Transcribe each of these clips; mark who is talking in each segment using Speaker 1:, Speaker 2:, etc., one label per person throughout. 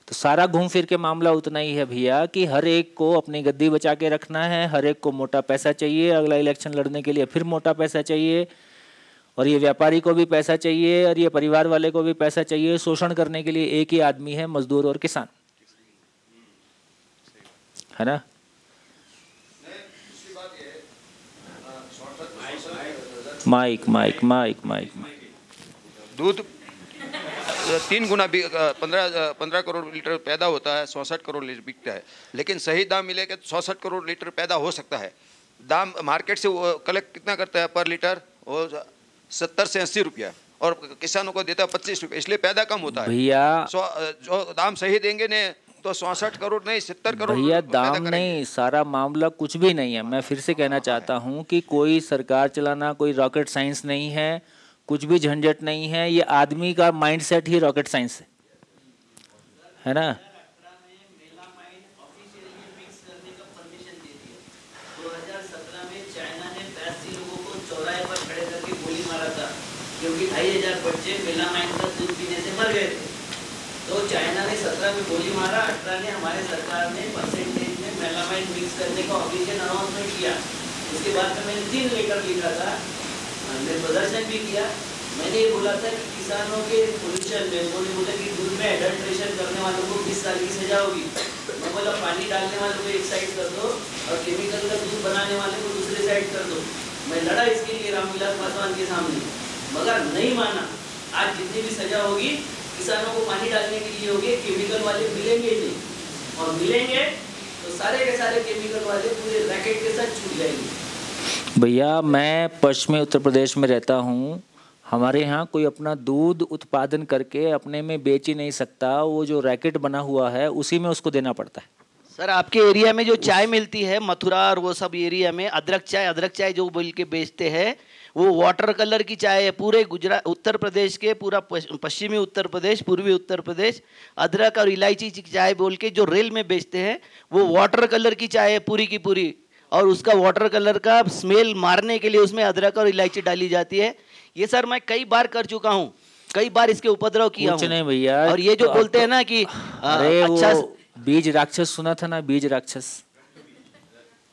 Speaker 1: तो सारा घूम फिर के मामला उतना ही है भैया कि हर एक को अपनी गद्दी बचा के रखना है, हर एक को मोटा पैसा चाहिए, अगला इलेक्शन लड़ने के लिए फिर मोटा पैसा चाहिए, और ये व्यापारी को भी पैसा चाहिए और ये परिवार वाले को भी पैसा चाहिए। शोषण करने के लिए एक ही आदमी है, मजदूर और किसान, है ना। माइक माइक माइक माइक
Speaker 2: दूध 3 गुना 15 करोड़ लीटर पैदा होता है, 67 करोड़ लीटर बिकता है, लेकिन सही दाम मिलेगा तो 67 करोड़ लीटर पैदा हो सकता है। दाम मार्केट से कलेक्ट कितना करता है पर लीटर, वो 70 से 80 रुपया, और किसानों को देता है 25 रुपये, इसलिए पैदा कम होता है
Speaker 1: भैया।
Speaker 2: जो दाम सही देंगे ने तो 67 करोड़ नहीं 70 करोड़
Speaker 1: भैया दाम नहीं, सारा मामला कुछ भी नहीं है। मैं फिर से कहना चाहता हूँ कि कोई सरकार चलाना कोई रॉकेट साइंस नहीं है, कुछ भी झंझट नहीं है, ये आदमी का माइंडसेट ही रॉकेट साइंस है ना।
Speaker 3: क्योंकि 2500 बच्चे मेलामाइन का दूध पीने से मर गए थे, तो चाइना ने 17 में गोली मारा, 18 ने हमारे सरकार ने परसेंटेज में मेलामाइन मिक्स करने का ऑफिशियल अनाउंसमेंट किया। उसके बाद में मैंने 3 लेटर लिखा था, मैंने प्रदर्शन भी किया। मैंने ये बोला था कि किसानों के पोल्यूशन में बोले कि दूध में एडल्ट्रेशन करने वालों को 20 साल की सजा होगी। मैं बोला पानी डालने वालों को एक साइड कर दो और केमिकल का दूध बनाने वाले को दूसरे साइड कर दो। मैं लड़ा इसके लिए रामविलास पासवान के सामने, मगर नहीं माना। आज जितनी भी सजा होगी किसानों को पानी डालने के लिए होगी, केमिकल वाले मिलेंगे ही नहीं, और मिलेंगे तो सारे के सारे केमिकल वाले पूरे रैकेट के साथ छूट जाएंगे।
Speaker 1: भैया मैं पश्चिमी उत्तर प्रदेश में रहता हूँ, हमारे यहाँ कोई अपना दूध उत्पादन करके अपने में बेच ही नहीं सकता, वो जो रैकेट बना हुआ है उसी में उसको देना पड़ता है।
Speaker 3: सर आपके एरिया में जो चाय मिलती है मथुरा और वो सब एरिया में अदरक चाय जो बोल के बेचते हैं, वो वाटर कलर की चाय है। पूरे गुजरात उत्तर प्रदेश के पूरा पश्चिमी उत्तर प्रदेश, पूर्वी उत्तर प्रदेश अदरक और इलायची की चाय बोल के जो रेल में बेचते हैं, वो वाटर कलर की चाय है पूरी की पूरी, और उसका वाटर कलर का स्मेल मारने के लिए उसमें अदरक और इलायची डाली जाती है। ये सर मैं कई बार कर चुका हूँ, कई बार इसके उपद्रव किया हूँ।
Speaker 1: नहीं भैया,
Speaker 3: और ये जो बोलते हैं ना कि
Speaker 1: अरे
Speaker 3: अच्छा
Speaker 1: वो बीज राक्षस सुना था ना, बीज राक्षस,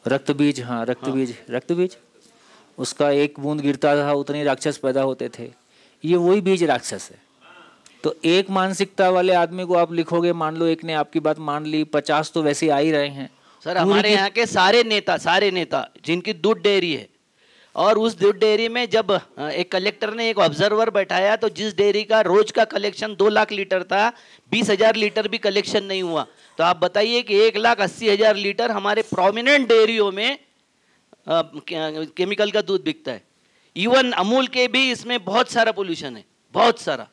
Speaker 1: रक्त बीज, हाँ रक्त बीज, रक्त बीज, उसका एक बूंद गिरता था उतने राक्षस पैदा होते थे, ये वही बीज राक्षस है। तो एक मानसिकता वाले आदमी को आप लिखोगे, मान लो एक ने आपकी बात मान ली, 50 तो वैसे आ ही रहे हैं।
Speaker 3: सर हमारे यहाँ के सारे नेता जिनकी दूध डेयरी है, और उस दूध डेयरी में जब एक कलेक्टर ने एक ऑब्जर्वर बैठाया तो जिस डेयरी का रोज का कलेक्शन 2 लाख लीटर था, 20,000 लीटर भी कलेक्शन नहीं हुआ। तो आप बताइए कि 1,80,000 लीटर हमारे प्रोमिनेंट डेयरियों में केमिकल का दूध बिकता है। इवन अमूल के भी इसमें बहुत सारा पोल्यूशन है, बहुत सारा।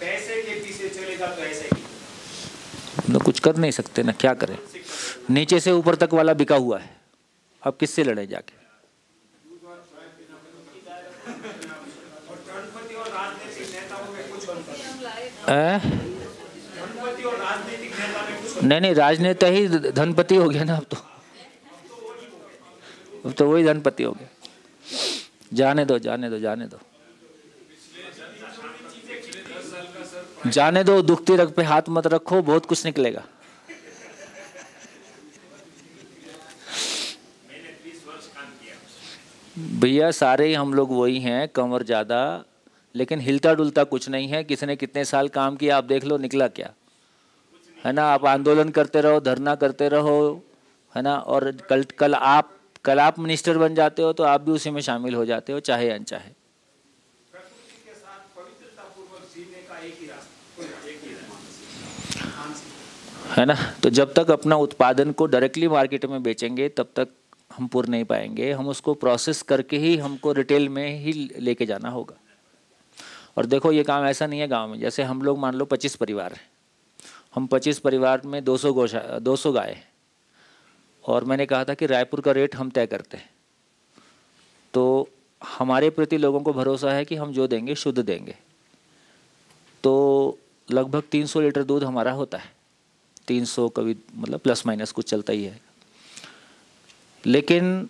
Speaker 4: पैसे के पीछे चलेगा तो ऐसे
Speaker 1: तो कुछ कर नहीं सकते ना, क्या करें। नीचे से ऊपर तक वाला बिका हुआ है, अब किससे लड़े जाके। नहीं, राजनेता ही धनपति हो गया ना अब तो वही धनपति हो गया। जाने दो दुखती रग पे हाथ मत रखो, बहुत कुछ निकलेगा। भैया सारे ही हम लोग वही हैं, कमर ज्यादा, लेकिन हिलता डुलता कुछ नहीं है। किसने कितने साल काम किया आप देख लो, निकला क्या है ना। आप आंदोलन करते रहो, धरना करते रहो, है ना, और कल आप मिनिस्टर बन जाते हो तो आप भी उसी में शामिल हो जाते हो, चाहे अनचाहे। है ना। तो जब तक अपना उत्पादन को डायरेक्टली मार्केट में बेचेंगे तब तक हम पुर नहीं पाएंगे। हम उसको प्रोसेस करके ही हमको रिटेल में ही लेके जाना होगा। और देखो ये काम ऐसा नहीं है गांव में, जैसे हम लोग मान लो 25 परिवार हैं, हम 25 परिवार में 200 गाय हैं, और मैंने कहा था कि रायपुर का रेट हम तय करते हैं। तो हमारे प्रति लोगों को भरोसा है कि हम जो देंगे शुद्ध देंगे। तो लगभग 300 लीटर दूध हमारा होता है, 300 कभी मतलब प्लस माइनस कुछ चलता ही है। लेकिन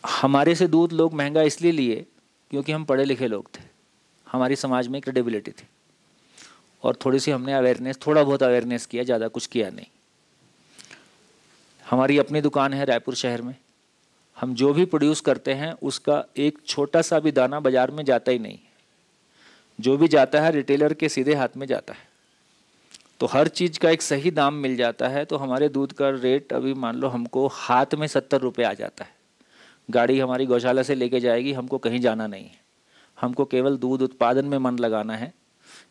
Speaker 1: हमारे से दूध लोग महंगा इसलिए लिए क्योंकि हम पढ़े लिखे लोग थे। हमारी समाज में क्रेडिबिलिटी थी, और थोड़ी सी हमने अवेयरनेस, थोड़ा बहुत अवेयरनेस किया, ज़्यादा कुछ किया नहीं। हमारी अपनी दुकान है रायपुर शहर में, हम जो भी प्रोड्यूस करते हैं उसका एक छोटा सा भी दाना बाज़ार में जाता ही नहीं, जो भी जाता है रिटेलर के सीधे हाथ में जाता है, तो हर चीज़ का एक सही दाम मिल जाता है। तो हमारे दूध का रेट अभी मान लो हमको हाथ में 70 रुपये आ जाता है। गाड़ी हमारी गौशाला से लेके जाएगी, हमको कहीं जाना नहीं है, हमको केवल दूध उत्पादन में मन लगाना है,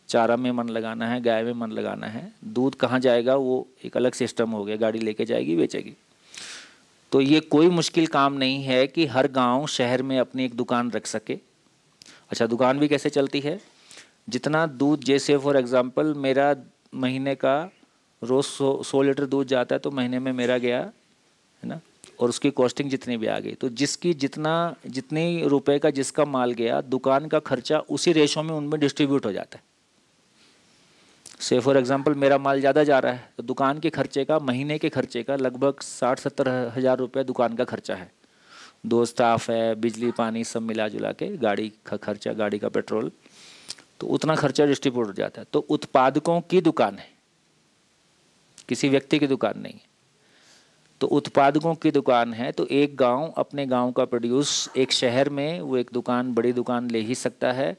Speaker 1: चारा में मन लगाना है, गाय में मन लगाना है। दूध कहाँ जाएगा वो एक अलग सिस्टम हो गया, गाड़ी लेके जाएगी बेचेगी। तो ये कोई मुश्किल काम नहीं है कि हर गांव शहर में अपनी एक दुकान रख सके। अच्छा, दुकान भी कैसे चलती है, जितना दूध, जैसे फॉर एग्जांपल मेरा महीने का रोज़ 100 लीटर दूध जाता है, तो महीने में मेरा गया है ना, और उसकी कॉस्टिंग जितनी भी आ गई, तो जिसकी जितनी रुपए का जिसका माल गया, दुकान का खर्चा उसी रेशो में उनमें डिस्ट्रीब्यूट हो जाता है। से फॉर एग्जांपल मेरा माल ज़्यादा जा रहा है, तो दुकान के खर्चे का, महीने के खर्चे का लगभग 60-70 हज़ार रुपये दुकान का खर्चा है। 2 स्टाफ है, बिजली पानी सब मिला जुला के, गाड़ी का खर्चा, गाड़ी का पेट्रोल, तो उतना खर्चा डिस्ट्रीब्यूट हो जाता है। तो उत्पादकों की दुकान है, किसी व्यक्ति की दुकान नहीं है। तो उत्पादकों की दुकान है, तो एक गांव अपने गांव का प्रोड्यूस एक शहर में वो एक दुकान, बड़ी दुकान ले ही सकता है।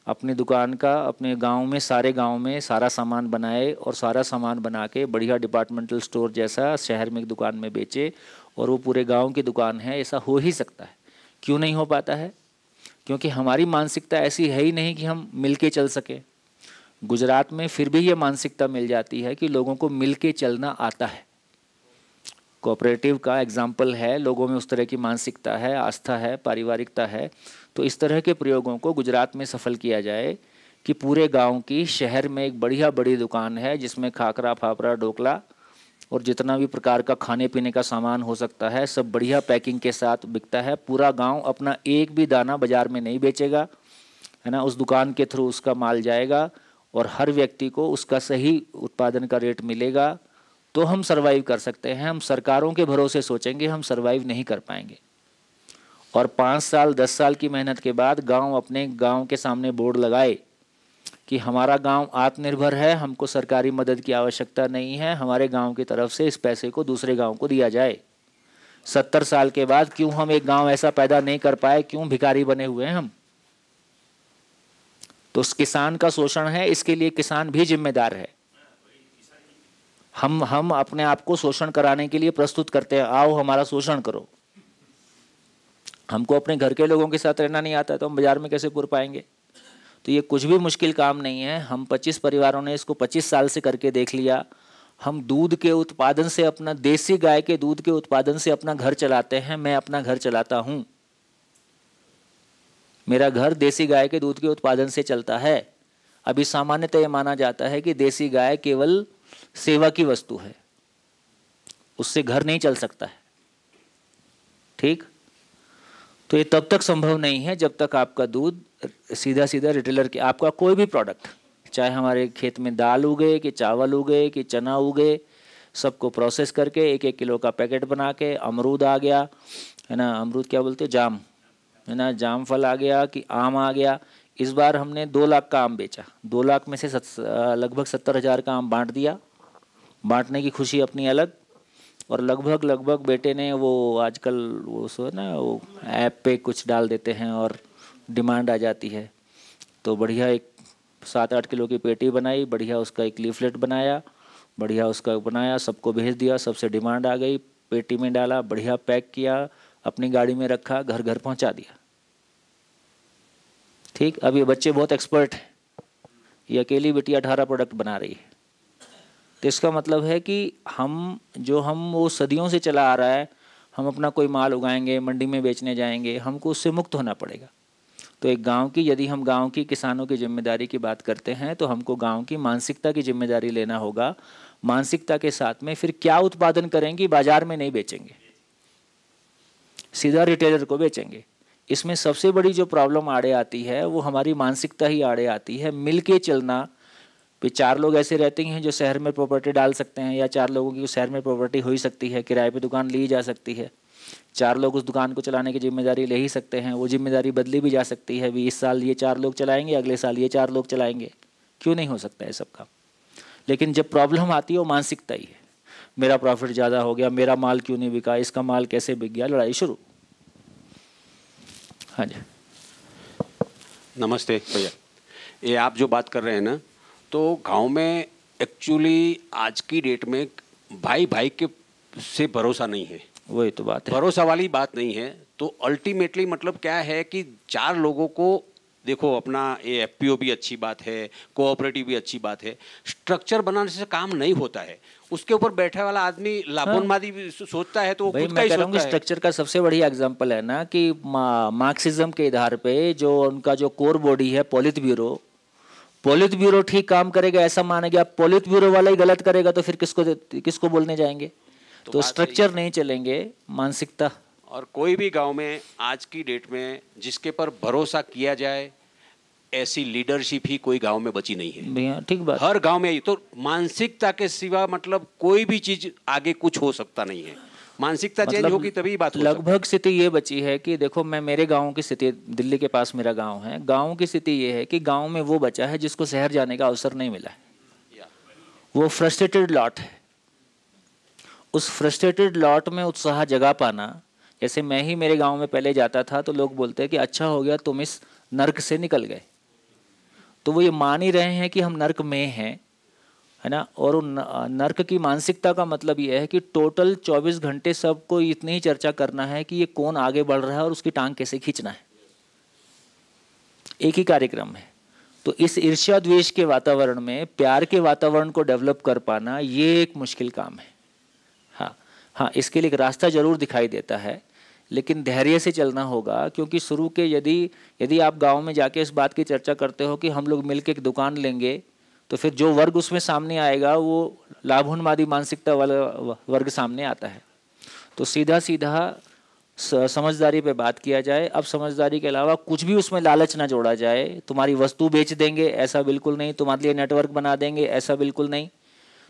Speaker 1: अपनी दुकान का अपने गांव में, सारे गांव में सारा सामान बनाए, और सारा सामान बना के बढ़िया डिपार्टमेंटल स्टोर जैसा शहर में एक दुकान में बेचे, और वो पूरे गांव की दुकान है। ऐसा हो ही सकता है। क्यों नहीं हो पाता है? क्योंकि हमारी मानसिकता ऐसी है ही नहीं कि हम मिलके चल सके। गुजरात में फिर भी ये मानसिकता मिल जाती है कि लोगों को मिलके चलना आता है। कोऑपरेटिव का एग्जाम्पल है, लोगों में उस तरह की मानसिकता है, आस्था है, पारिवारिकता है। तो इस तरह के प्रयोगों को गुजरात में सफल किया जाए कि पूरे गांव की, शहर में एक बढ़िया बड़ी दुकान है जिसमें खाकरा, फाफड़ा, ढोकला और जितना भी प्रकार का खाने पीने का सामान हो सकता है सब बढ़िया पैकिंग के साथ बिकता है। पूरा गांव अपना एक भी दाना बाजार में नहीं बेचेगा, है ना, उस दुकान के थ्रू उसका माल जाएगा और हर व्यक्ति को उसका सही उत्पादन का रेट मिलेगा। तो हम सर्वाइव कर सकते हैं। हम सरकारों के भरोसे सोचेंगे, हम सर्वाइव नहीं कर पाएंगे। और 5 साल 10 साल की मेहनत के बाद गांव अपने गांव के सामने बोर्ड लगाए कि हमारा गांव आत्मनिर्भर है, हमको सरकारी मदद की आवश्यकता नहीं है, हमारे गांव की तरफ से इस पैसे को दूसरे गांव को दिया जाए। 70 साल के बाद क्यों हम एक गांव ऐसा पैदा नहीं कर पाए? क्यों भिखारी बने हुए हैं हम? तो उस किसान का शोषण है, इसके लिए किसान भी जिम्मेदार है। हम अपने आप को शोषण कराने के लिए प्रस्तुत करते हैं, आओ हमारा शोषण करो। हमको अपने घर के लोगों के साथ रहना नहीं आता है तो हम बाजार में कैसे पुर पाएंगे? तो ये कुछ भी मुश्किल काम नहीं है। हम 25 परिवारों ने इसको 25 साल से करके देख लिया। हम दूध के उत्पादन से, अपना देसी गाय के दूध के उत्पादन से अपना घर चलाते हैं। मैं अपना घर चलाता हूँ, मेरा घर देसी गाय के दूध के उत्पादन से चलता है। अभी सामान्यतः यह माना जाता है कि देसी गाय केवल सेवा की वस्तु है, उससे घर नहीं चल सकता है। ठीक, तो ये तब तक संभव नहीं है जब तक आपका दूध सीधा सीधा रिटेलर के, आपका कोई भी प्रोडक्ट, चाहे हमारे खेत में दाल उगे कि चावल उगे कि चना उगे, सबको प्रोसेस करके 1-1 किलो का पैकेट बना के, अमरूद आ गया है ना, अमरूद क्या बोलते हैं, जाम है ना, जाम फल आ गया कि आम आ गया। इस बार हमने 2 लाख का आम बेचा। 2 लाख में से लगभग 70,000 का आम बांट दिया। बांटने की खुशी अपनी अलग। और लगभग बेटे ने वो आजकल वो सो ना, वो ऐप पे कुछ डाल देते हैं और डिमांड आ जाती है। तो बढ़िया एक 7-8 किलो की पेटी बनाई, बढ़िया उसका एक लीफलेट बनाया, बढ़िया उसका बनाया, सबको भेज दिया, सबसे डिमांड आ गई, पेटी में डाला, बढ़िया पैक किया, अपनी गाड़ी में रखा, घर घर पहुंचा दिया। ठीक, अब ये बच्चे बहुत एक्सपर्ट हैं। ये अकेली बेटी 18 प्रोडक्ट बना रही है। तो इसका मतलब है कि हम वो सदियों से चला आ रहा है, हम अपना कोई माल उगाएंगे, मंडी में बेचने जाएंगे, हमको उससे मुक्त होना पड़ेगा। तो एक गांव की, यदि हम गांव की किसानों की जिम्मेदारी की बात करते हैं तो हमको गांव की मानसिकता की जिम्मेदारी लेना होगा। मानसिकता के साथ में फिर क्या उत्पादन करेंगे? बाजार में नहीं बेचेंगे, सीधा रिटेलर को बेचेंगे। इसमें सबसे बड़ी जो प्रॉब्लम आड़े आती है वो हमारी मानसिकता ही आड़े आती है। मिल के चलना। फिर 4 लोग ऐसे रहते हैं जो शहर में प्रॉपर्टी डाल सकते हैं, या 4 लोगों की शहर में प्रॉपर्टी हो ही सकती है, किराए पे दुकान ली जा सकती है। 4 लोग उस दुकान को चलाने की जिम्मेदारी ले ही सकते हैं, वो जिम्मेदारी बदली भी जा सकती है, भी इस साल ये 4 लोग चलाएंगे, अगले साल ये 4 लोग चलाएंगे, क्यों नहीं हो सकता है सब काम। लेकिन जब प्रॉब्लम आती है वो मानसिकता ही है, मेरा प्रॉफिट ज़्यादा हो गया, मेरा माल क्यों नहीं बिका, इसका माल कैसे बिक गया, लड़ाई शुरू। हाँ जी
Speaker 5: नमस्ते भैया, ये आप जो बात कर रहे हैं ना, तो गांव में एक्चुअली आज की डेट में भाई भाई के से भरोसा नहीं है,
Speaker 1: वही तो बात है,
Speaker 5: भरोसा वाली बात नहीं है। तो अल्टीमेटली मतलब क्या है कि 4 लोगों को देखो, अपना ये एफपीओ भी अच्छी बात है, कोऑपरेटिव भी अच्छी बात है, स्ट्रक्चर बनाने से काम नहीं होता है। उसके ऊपर बैठे वाला आदमी लाभोन्मादी भी सोचता है तो वो खुद का ही सोचता है।
Speaker 1: स्ट्रक्चर का सबसे बढ़िया एग्जांपल है ना कि मार्क्सिज्म के आधार पे जो उनका जो कोर बॉडी है पॉलिट ब्यूरो ठीक काम करेगा ऐसा मानेगा, पॉलिट ब्यूरो वाला ही गलत करेगा तो फिर किसको बोलने जाएंगे। तो स्ट्रक्चर नहीं चलेंगे, मानसिकता।
Speaker 5: और कोई भी गांव में आज की डेट में जिसके पर भरोसा किया जाए ऐसी लीडरशिप ही कोई गांव में बची नहीं है
Speaker 1: भैया, ठीक बात।
Speaker 5: हर गांव में तो मानसिकता के सिवा मतलब कोई भी चीज आगे कुछ हो सकता नहीं है। मानसिकता चेंज होगी तभी बात हो
Speaker 1: लगभग स्थिति ये बची है कि देखो, मैं मेरे गांव की स्थिति, दिल्ली के पास मेरा गांव है, गांव की स्थिति ये है कि गांव में वो बचा है जिसको शहर जाने का अवसर नहीं मिला है, वो फ्रस्ट्रेटेड लॉट है। उस फ्रस्ट्रेटेड लॉट में उत्साह जगा पाना, जैसे मैं ही मेरे गांव में पहले जाता था तो लोग बोलते हैं कि अच्छा हो गया तुम इस नर्क से निकल गए, तो वो ये मान ही रहे हैं कि हम नर्क में हैं, है ना। और नर्क की मानसिकता का मतलब ये है कि टोटल 24 घंटे सबको इतनी ही चर्चा करना है कि ये कौन आगे बढ़ रहा है और उसकी टांग कैसे खींचना है, एक ही कार्यक्रम है। तो इस ईर्ष्या द्वेष के वातावरण में प्यार के वातावरण को डेवलप कर पाना ये एक मुश्किल काम है। हाँ, इसके लिए एक रास्ता जरूर दिखाई देता है, लेकिन धैर्य से चलना होगा, क्योंकि शुरू के यदि आप गांव में जाके इस बात की चर्चा करते हो कि हम लोग मिलकर एक दुकान लेंगे, तो फिर जो वर्ग उसमें सामने आएगा वो लाभोन्मादी मानसिकता वाला वर्ग सामने आता है। तो सीधा समझदारी पे बात किया जाए। अब समझदारी के अलावा कुछ भी उसमें लालच ना जोड़ा जाए। तुम्हारी वस्तु बेच देंगे ऐसा बिल्कुल नहीं, तुम्हारे लिए नेटवर्क बना देंगे ऐसा बिल्कुल नहीं।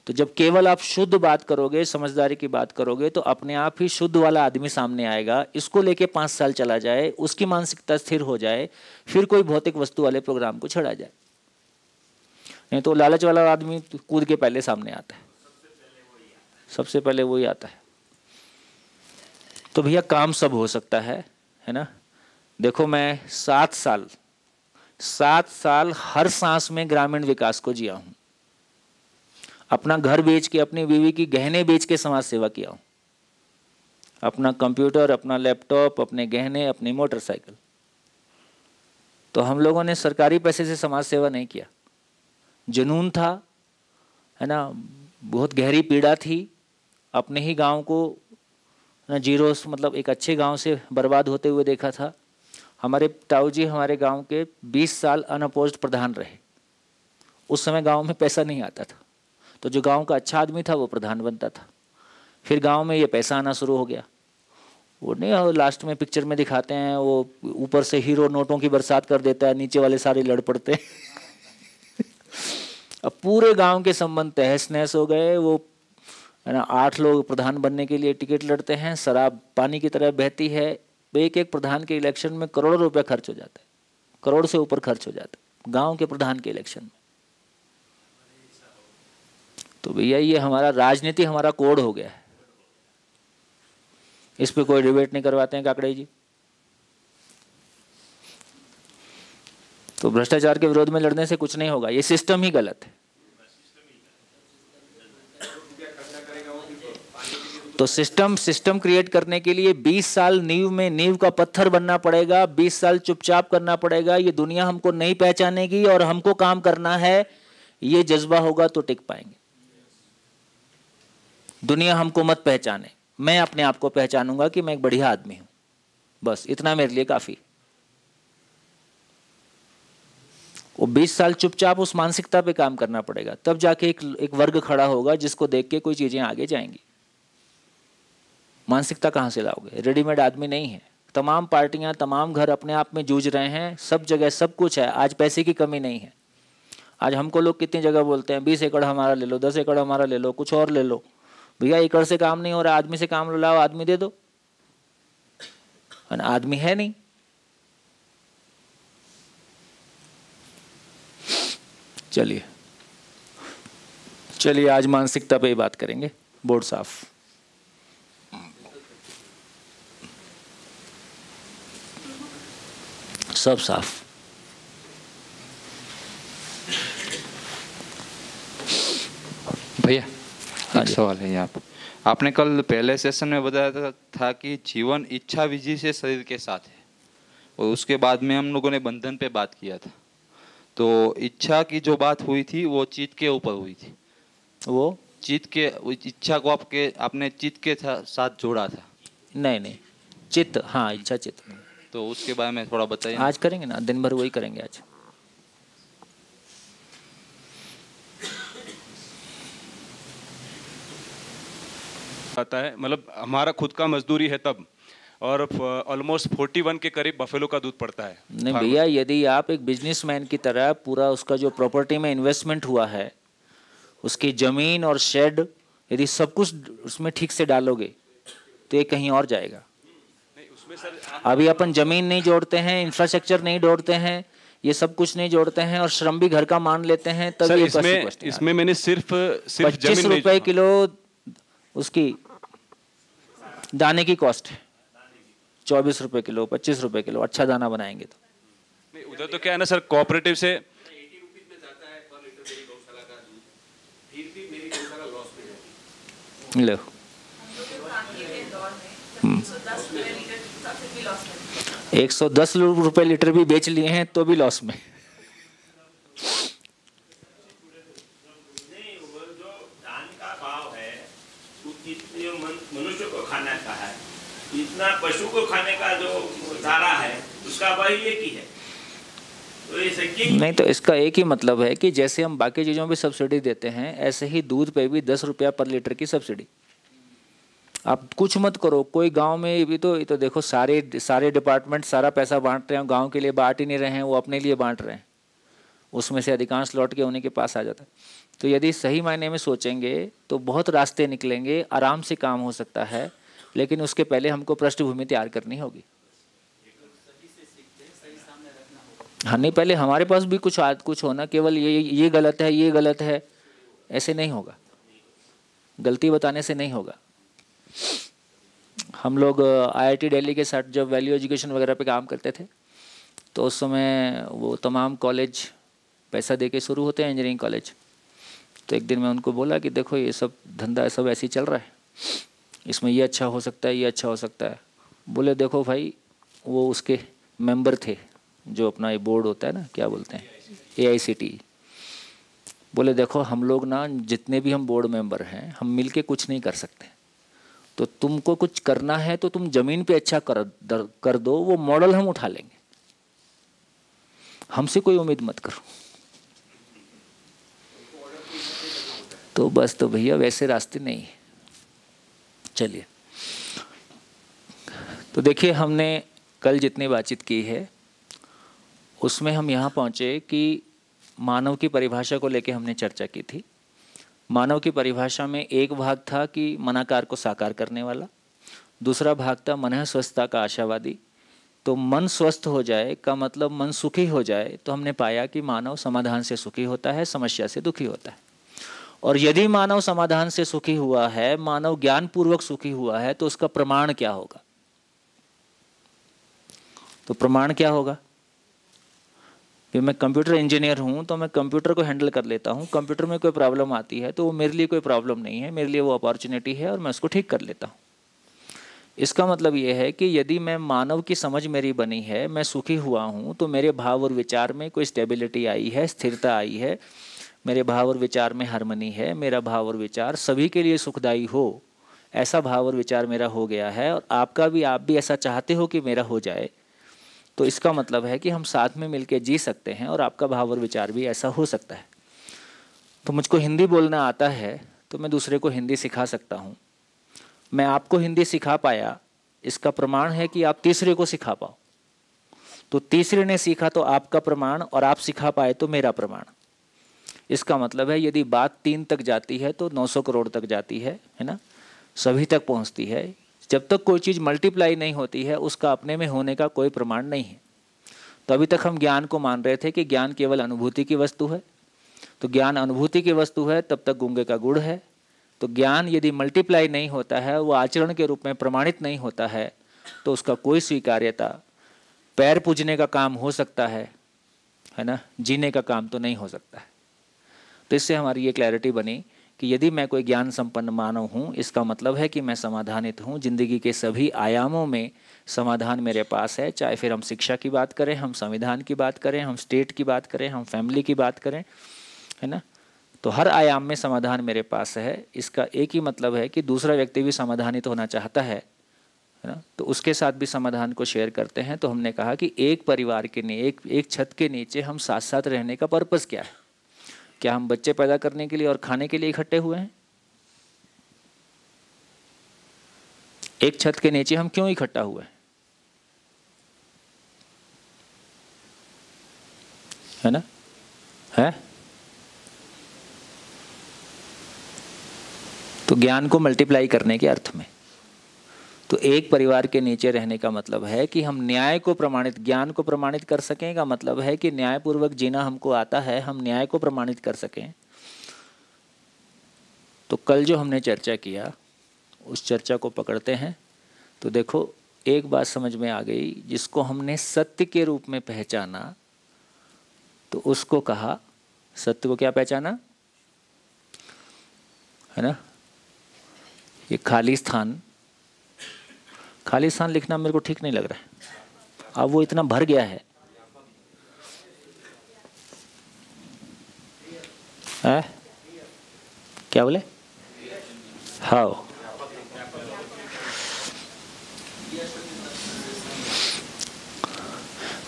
Speaker 1: तो जब केवल आप शुद्ध बात करोगे, समझदारी की बात करोगे, तो अपने आप ही शुद्ध वाला आदमी सामने आएगा। इसको लेके 5 साल चला जाए, उसकी मानसिकता स्थिर हो जाए, फिर कोई भौतिक वस्तु वाले प्रोग्राम को छेड़ा जाए। नहीं तो लालच वाला आदमी कूद के पहले सामने आता है, सबसे पहले वही आता है। तो भैया काम सब हो सकता है ना। देखो मैं 7 साल हर सांस में ग्रामीण विकास को जिया हूँ। अपना घर बेच के, अपनी बीवी की गहने बेच के समाज सेवा किया हूँ। अपना कंप्यूटर, अपना लैपटॉप, अपने गहने, अपनी मोटरसाइकिल। तो हम लोगों ने सरकारी पैसे से समाज सेवा नहीं किया, जुनून था, है ना। बहुत गहरी पीड़ा थी, अपने ही गांव को ना जीरो, मतलब एक अच्छे गांव से बर्बाद होते हुए देखा था। हमारे ताऊ जी हमारे गांव के 20 साल अनअपोज्ड प्रधान रहे। उस समय गांव में पैसा नहीं आता था, तो जो गांव का अच्छा आदमी था वो प्रधान बनता था। फिर गांव में ये पैसा आना शुरू हो गया। वो नहीं, लास्ट में पिक्चर में दिखाते हैं, वो ऊपर से हीरो नोटों की बरसात कर देता है, नीचे वाले सारे लड़ पड़ते हैं। अब पूरे गांव के संबंध तहस नहस हो गए। वो है ना, 8 लोग प्रधान बनने के लिए टिकट लड़ते हैं, शराब पानी की तरह बहती है। एक प्रधान के इलेक्शन में करोड़ों रुपया खर्च हो जाता है, करोड़ से ऊपर खर्च हो जाता है गाँव के प्रधान के इलेक्शन में। तो भैया ये हमारा राजनीति, हमारा कोड हो गया है। इस पे कोई डिबेट नहीं करवाते हैं काकड़े जी। तो भ्रष्टाचार के विरोध में लड़ने से कुछ नहीं होगा, ये सिस्टम ही गलत है। तो सिस्टम क्रिएट करने के लिए 20 साल नींव का पत्थर बनना पड़ेगा, 20 साल चुपचाप करना पड़ेगा। ये दुनिया हमको नहीं पहचानेगी और हमको काम करना है, ये जज्बा होगा तो टिक पाएंगे। दुनिया हमको मत पहचाने, मैं अपने आप को पहचानूंगा कि मैं एक बढ़िया आदमी हूं, बस इतना मेरे लिए काफी। वो 20 साल चुपचाप उस मानसिकता पे काम करना पड़ेगा, तब जाके एक वर्ग खड़ा होगा जिसको देख के कोई चीजें आगे जाएंगी। मानसिकता कहां से लाओगे? रेडीमेड आदमी नहीं है। तमाम पार्टियां, तमाम घर अपने आप में जूझ रहे हैं, सब जगह सब कुछ है। आज पैसे की कमी नहीं है। आज हमको लोग कितनी जगह बोलते हैं 20 एकड़ हमारा ले लो, 10 एकड़ हमारा ले लो, कुछ और ले लो। भैया एकड़ से काम नहीं हो रहा, आदमी से काम लाओ, आदमी दे दो। और आदमी है नहीं। चलिए चलिए आज मानसिकता पे ही बात करेंगे। बोर्ड साफ। सब साफ।
Speaker 6: भैया
Speaker 1: हाँ
Speaker 6: एक
Speaker 1: जी।
Speaker 6: सवाल है यहाँ पे। आपने कल पहले सेशन में बताया था कि जीवन इच्छा विधि से शरीर के साथ है, और उसके बाद में हम लोगों ने बंधन पे बात किया था। तो इच्छा की जो बात हुई थी वो चित्त के ऊपर हुई थी।
Speaker 1: वो
Speaker 6: चित्त के इच्छा को आपने चित्त के साथ जोड़ा था।
Speaker 1: नहीं नहीं, चित्त, हाँ इच्छा चित्त।
Speaker 6: तो उसके बारे में थोड़ा बताइए।
Speaker 1: आज करेंगे ना, दिन भर वही करेंगे आज।
Speaker 7: आता है, मतलब हमारा खुद का मजदूरी है तब, और ऑलमोस्ट 41 के करीब बफेलो का दूध पड़ता है।
Speaker 1: नहीं भैया, यदि आप एक बिजनेसमैन की तरह पूरा उसका जो प्रॉपर्टी में इन्वेस्टमेंट हुआ है, उसकी जमीन और शेड, यदि सब कुछ उसमें ठीक से डालोगे तो ये कहीं और जाएगा। अभी अपन जमीन नहीं जोड़ते हैं, इंफ्रास्ट्रक्चर नहीं जोड़ते हैं, ये सब कुछ नहीं जोड़ते हैं और श्रम भी घर का मान लेते हैं, तब
Speaker 7: सर
Speaker 1: ये
Speaker 7: इसमें मैंने सिर्फ
Speaker 1: 25 रुपए किलो उसकी दाने की कॉस्ट है। 24 रुपए किलो, 25 रुपए किलो, अच्छा दाना बनाएंगे तो।
Speaker 7: नहीं, उधर तो क्या है ना सर, कोऑपरेटिव से
Speaker 1: लो 110 रुपए लीटर भी बेच लिए हैं तो भी लॉस में।
Speaker 4: नहीं, वो जो धान का भाव है वो जितने मनुष्य को खाने का है, इतना पशु को खाने का जो चारा है उसका भाव एक ही है। तो ये सही
Speaker 1: नहीं, तो इसका एक ही मतलब है कि जैसे हम बाकी चीज़ों पे सब्सिडी देते हैं, ऐसे ही दूध पे भी 10 रुपया पर लीटर की सब्सिडी। आप कुछ मत करो, कोई गांव में भी तो ये तो देखो, सारे डिपार्टमेंट सारा पैसा बांट रहे हैं, गांव के लिए बांट ही नहीं रहे हैं, वो अपने लिए बांट रहे हैं, उसमें से अधिकांश लौट के उन्हीं के पास आ जाता है। तो यदि सही मायने में सोचेंगे तो बहुत रास्ते निकलेंगे, आराम से काम हो सकता है, लेकिन उसके पहले हमको पृष्ठभूमि तैयार करनी होगी। हाँ, नहीं, पहले हमारे पास भी कुछ होना, केवल ये गलत है, ये गलत है, ऐसे नहीं होगा। गलती बताने से नहीं होगा। हम लोग IIT दिल्ली के साथ जब वैल्यू एजुकेशन वगैरह पे काम करते थे, तो उस समय वो तमाम कॉलेज पैसा दे के शुरू होते हैं, इंजीनियरिंग कॉलेज। तो एक दिन मैं उनको बोला कि देखो ये सब धंधा सब ऐसे ही चल रहा है, इसमें ये अच्छा हो सकता है, ये अच्छा हो सकता है। बोले देखो भाई, वो उसके मेंबर थे, जो अपना ये बोर्ड होता है ना, क्या बोलते हैं, AICTE। बोले देखो हम लोग ना, जितने भी हम बोर्ड मेंबर हैं, हम मिल के कुछ नहीं कर सकते, तो तुमको कुछ करना है तो तुम जमीन पे अच्छा कर दो, वो मॉडल हम उठा लेंगे, हमसे कोई उम्मीद मत करो। तो बस, तो भैया वैसे रास्ते नहीं है। चलिए, तो देखिए हमने कल जितनी बातचीत की है उसमें हम यहाँ पहुँचे कि मानव की परिभाषा को लेके हमने चर्चा की थी। मानव की परिभाषा में एक भाग था कि मनाकार को साकार करने वाला, दूसरा भाग था मन स्वस्थता का आशावादी। तो मन स्वस्थ हो जाए का मतलब मन सुखी हो जाए, तो हमने पाया कि मानव समाधान से सुखी होता है, समस्या से दुखी होता है। और यदि मानव समाधान से सुखी हुआ है, मानव ज्ञानपूर्वक सुखी हुआ है, तो उसका प्रमाण क्या होगा? तो प्रमाण क्या होगा कि मैं कंप्यूटर इंजीनियर हूं, तो मैं कंप्यूटर को हैंडल कर लेता हूं, कंप्यूटर में कोई प्रॉब्लम आती है तो वो मेरे लिए कोई प्रॉब्लम नहीं है, मेरे लिए वो अपॉर्चुनिटी है और मैं उसको ठीक कर लेता हूं। इसका मतलब ये है कि यदि मैं मानव की समझ मेरी बनी है, मैं सुखी हुआ हूं, तो मेरे भाव और विचार में कोई स्टेबिलिटी आई है, स्थिरता आई है, मेरे भाव और विचार में हार्मनी है, मेरा भाव और विचार सभी के लिए सुखदायी हो, ऐसा भाव और विचार मेरा हो गया है, और आपका भी, आप भी ऐसा चाहते हो कि मेरा हो जाए, तो इसका मतलब है कि हम साथ में मिलकर जी सकते हैं और आपका भाव और विचार भी ऐसा हो सकता है। तो मुझको हिंदी बोलना आता है तो मैं दूसरे को हिंदी सिखा सकता हूँ। मैं आपको हिंदी सिखा पाया, इसका प्रमाण है कि आप तीसरे को सिखा पाओ। तो तीसरे ने सीखा तो आपका प्रमाण, और आप सिखा पाए तो मेरा प्रमाण। इसका मतलब है यदि बात 3 तक जाती है तो 900 करोड़ तक जाती है ना, सभी तक पहुँचती है। जब तक कोई चीज़ मल्टीप्लाई नहीं होती है उसका अपने में होने का कोई प्रमाण नहीं है। तो अभी तक हम ज्ञान को मान रहे थे कि ज्ञान केवल अनुभूति की वस्तु है, तो ज्ञान अनुभूति की वस्तु है तब तक गूंगे का गुड़ है। तो ज्ञान यदि मल्टीप्लाई नहीं होता है, वो आचरण के रूप में प्रमाणित नहीं होता है, तो उसका कोई स्वीकार्यता, पैर पूजने का काम हो सकता है ना, जीने का काम तो नहीं हो सकता है। तो इससे हमारी ये क्लैरिटी बनी कि यदि मैं कोई ज्ञान संपन्न मानव हूँ, इसका मतलब है कि मैं समाधानित हूँ। जिंदगी के सभी आयामों में समाधान मेरे पास है, चाहे फिर हम शिक्षा की बात करें, हम संविधान की बात करें, हम स्टेट की बात करें, हम फैमिली की बात करें, है ना। तो हर आयाम में समाधान मेरे पास है। इसका एक ही मतलब है कि दूसरा व्यक्ति भी समाधानित होना चाहता है ना, तो उसके साथ भी समाधान को शेयर करते हैं। तो हमने कहा कि एक परिवार के एक छत के नीचे हम साथ साथ रहने का पर्पस क्या है? क्या हम बच्चे पैदा करने के लिए और खाने के लिए इकट्ठे हुए हैं? एक छत के नीचे हम क्यों इकट्ठा हुए हैं? है ना, है? तो ज्ञान को मल्टीप्लाई करने के अर्थ में, तो एक परिवार के नीचे रहने का मतलब है कि हम न्याय को प्रमाणित, ज्ञान को प्रमाणित कर सकें। का मतलब है कि न्यायपूर्वक जीना हमको आता है, हम न्याय को प्रमाणित कर सकें। तो कल जो हमने चर्चा किया उस चर्चा को पकड़ते हैं। तो देखो, एक बात समझ में आ गई, जिसको हमने सत्य के रूप में पहचाना, तो उसको कहा, सत्य को क्या पहचाना, है ना, ये खाली स्थान लिखना मेरे को ठीक नहीं लग रहा है, अब वो इतना भर गया है। क्या बोले? हाँ,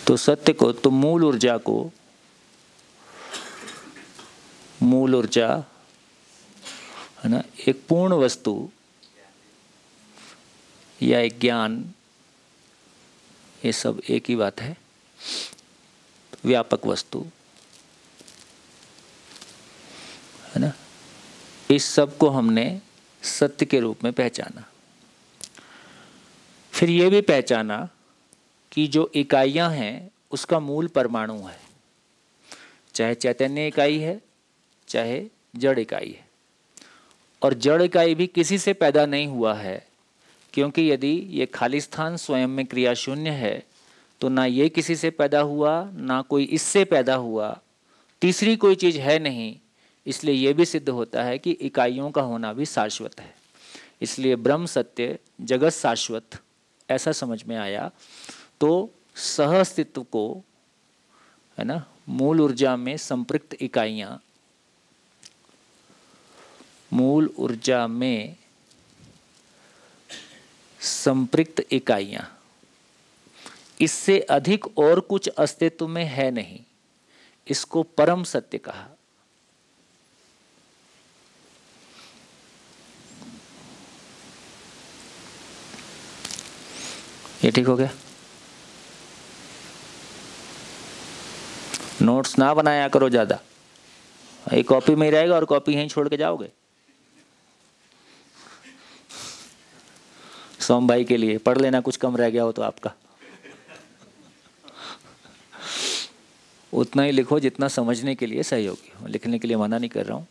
Speaker 1: तो सत्य को, तो मूल ऊर्जा को, मूल ऊर्जा है ना, एक पूर्ण वस्तु या एक ज्ञान, ये सब एक ही बात है, व्यापक वस्तु, है ना। इस सब को हमने सत्य के रूप में पहचाना। फिर ये भी पहचाना कि जो इकाइयां हैं उसका मूल परमाणु है, चाहे चैतन्य इकाई है चाहे जड़ इकाई है। और जड़ इकाई भी किसी से पैदा नहीं हुआ है, क्योंकि यदि ये खाली स्थान स्वयं में क्रिया शून्य है तो ना ये किसी से पैदा हुआ, ना कोई इससे पैदा हुआ, तीसरी कोई चीज़ है नहीं। इसलिए ये भी सिद्ध होता है कि इकाइयों का होना भी शाश्वत है। इसलिए ब्रह्म सत्य, जगत शाश्वत, ऐसा समझ में आया। तो सह अस्तित्व को, है ना, मूल ऊर्जा में संपृक्त इकाइयाँ, मूल ऊर्जा में संपृक्त इकाइयां, इससे अधिक और कुछ अस्तित्व में है नहीं। इसको परम सत्य कहा। ये ठीक हो गया? नोट्स ना बनाया करो ज़्यादा, एक कॉपी में ही रहेगा और कॉपी यहीं छोड़ के जाओगे। सोम भाई के लिए पढ़ लेना, कुछ कम रह गया हो तो आपका। उतना ही लिखो जितना समझने के लिए सहयोगी हो। लिखने के लिए मना नहीं कर रहा हूँ,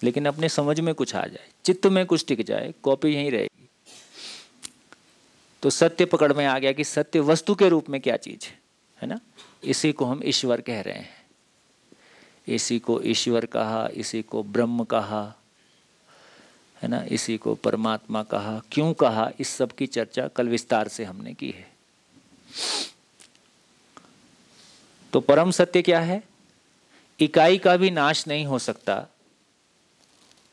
Speaker 1: लेकिन अपने समझ में कुछ आ जाए, चित्त में कुछ टिक जाए, कॉपी यहीं रहेगी। तो सत्य पकड़ में आ गया कि सत्य वस्तु के रूप में क्या चीज़ है ना। इसी को हम ईश्वर कह रहे हैं। इसी को ईश्वर कहा, इसी को ब्रह्म कहा, है ना, इसी को परमात्मा कहा। क्यों कहा, इस सब की चर्चा कल विस्तार से हमने की है। तो परम सत्य क्या है? इकाई का भी नाश नहीं हो सकता,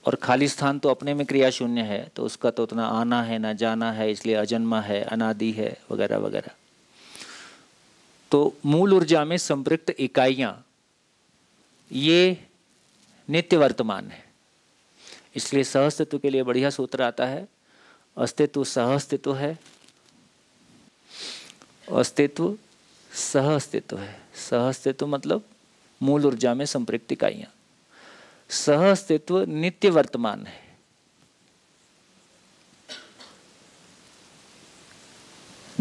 Speaker 1: और खाली स्थान तो अपने में क्रिया शून्य है, तो उसका तो उतना आना है ना जाना है, इसलिए अजन्मा है, अनादि है, वगैरह वगैरह। तो मूल ऊर्जा में संपृक्त इकाइयां ये नित्य वर्तमान है। इसलिए सहअस्तित्व के लिए बढ़िया सूत्र आता है, अस्तित्व सहअस्तित्व है, अस्तित्व सहअस्तित्व है। सहअस्तित्व मतलब मूल ऊर्जा में संपृक्त इकाइयां। सहअस्तित्व नित्य वर्तमान है।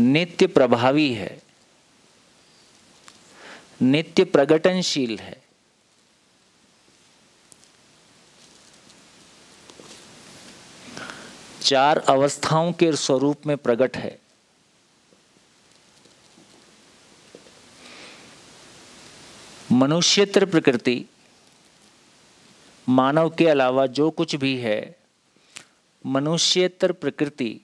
Speaker 1: नित्य प्रभावी है, नित्य प्रगटनशील है। चार अवस्थाओं के स्वरूप में प्रकट है। मनुष्येतर प्रकृति, मानव के अलावा जो कुछ भी है, मनुष्येतर प्रकृति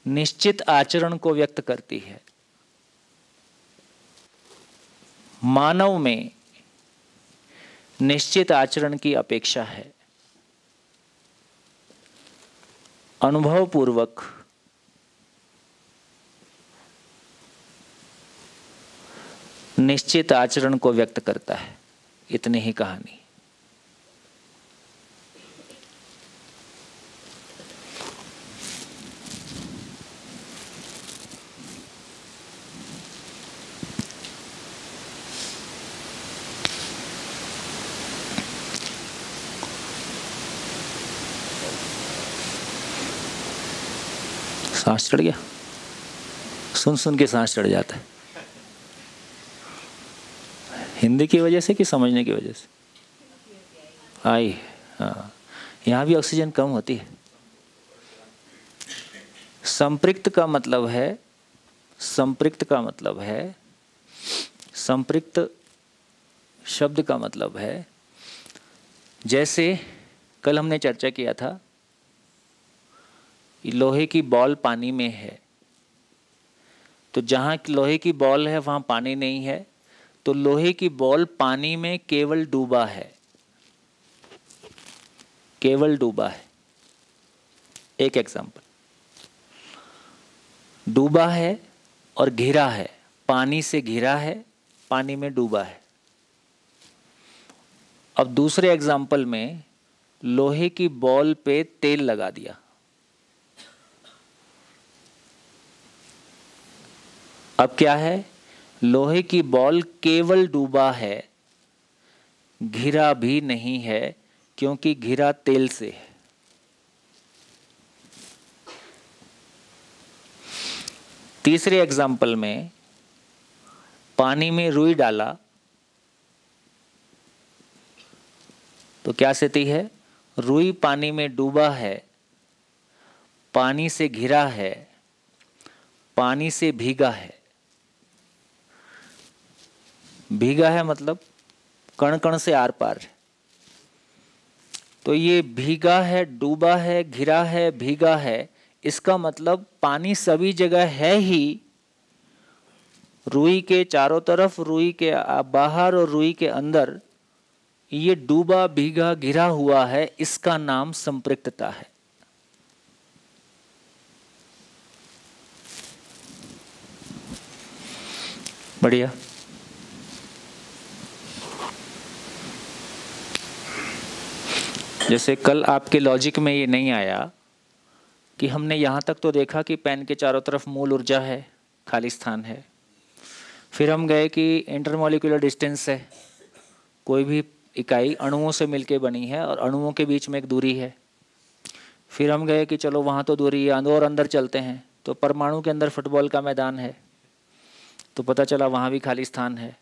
Speaker 1: निश्चित आचरण को व्यक्त करती है। मानव में निश्चित आचरण की अपेक्षा है। अनुभवपूर्वक निश्चित आचरण को व्यक्त करता है। इतनी ही कहानी। सांस चढ़ गया? सुन सुन के सांस चढ़ जाता है। हिंदी की वजह से कि समझने की वजह से? आई, हाँ, यहाँ भी ऑक्सीजन कम होती है। संपृक्त का मतलब है, संपृक्त का मतलब है, संपृक्त शब्द का मतलब है, जैसे कल हमने चर्चा किया था, लोहे की बॉल पानी में है, तो जहाँ लोहे की बॉल है वहाँ पानी नहीं है, तो लोहे की बॉल पानी में केवल डूबा है, केवल डूबा है। एक एग्जांपल, डूबा है और घिरा है, पानी से घिरा है, पानी में डूबा है। अब दूसरे एग्जांपल में लोहे की बॉल पे तेल लगा दिया, अब क्या है? लोहे की बॉल केवल डूबा है, घिरा भी नहीं है, क्योंकि घिरा तेल से है। तीसरे एग्जाम्पल में पानी में रुई डाला तो क्या स्थिति है? रुई पानी में डूबा है, पानी से घिरा है, पानी से भीगा है। भीगा है मतलब कण कण से आर पार। तो ये भीगा है, डूबा है, घिरा है, भीगा है, इसका मतलब पानी सभी जगह है ही, रुई के चारों तरफ, रुई के बाहर और रुई के अंदर ये डूबा, भीगा, घिरा हुआ है। इसका नाम संपृक्तता है। बढ़िया। जैसे कल आपके लॉजिक में ये नहीं आया कि हमने यहाँ तक तो देखा कि पेन के चारों तरफ मूल ऊर्जा है, खाली स्थान है। फिर हम गए कि इंटरमॉलिक्यूलर डिस्टेंस है, कोई भी इकाई अणुओं से मिलके बनी है और अणुओं के बीच में एक दूरी है। फिर हम गए कि चलो वहाँ तो दूरी है, और अंदर चलते हैं तो परमाणु के अंदर फुटबॉल का मैदान है, तो पता चला वहाँ भी खाली स्थान है।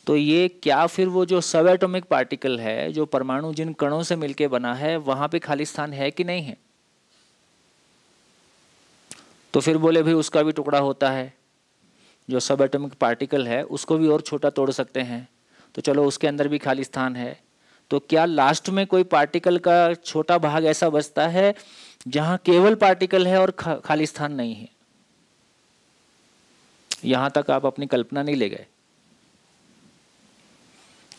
Speaker 1: तो ये क्या फिर वो जो सब एटॉमिक पार्टिकल है, जो परमाणु जिन कणों से मिलके बना है, वहाँ पे खाली स्थान है कि नहीं है? तो फिर बोले भाई उसका भी टुकड़ा होता है, जो सब एटॉमिक पार्टिकल है उसको भी और छोटा तोड़ सकते हैं, तो चलो उसके अंदर भी खाली स्थान है। तो क्या लास्ट में कोई पार्टिकल का छोटा भाग ऐसा बचता है जहाँ केवल पार्टिकल है और खाली स्थान नहीं है? यहाँ तक आप अपनी कल्पना नहीं ले गए।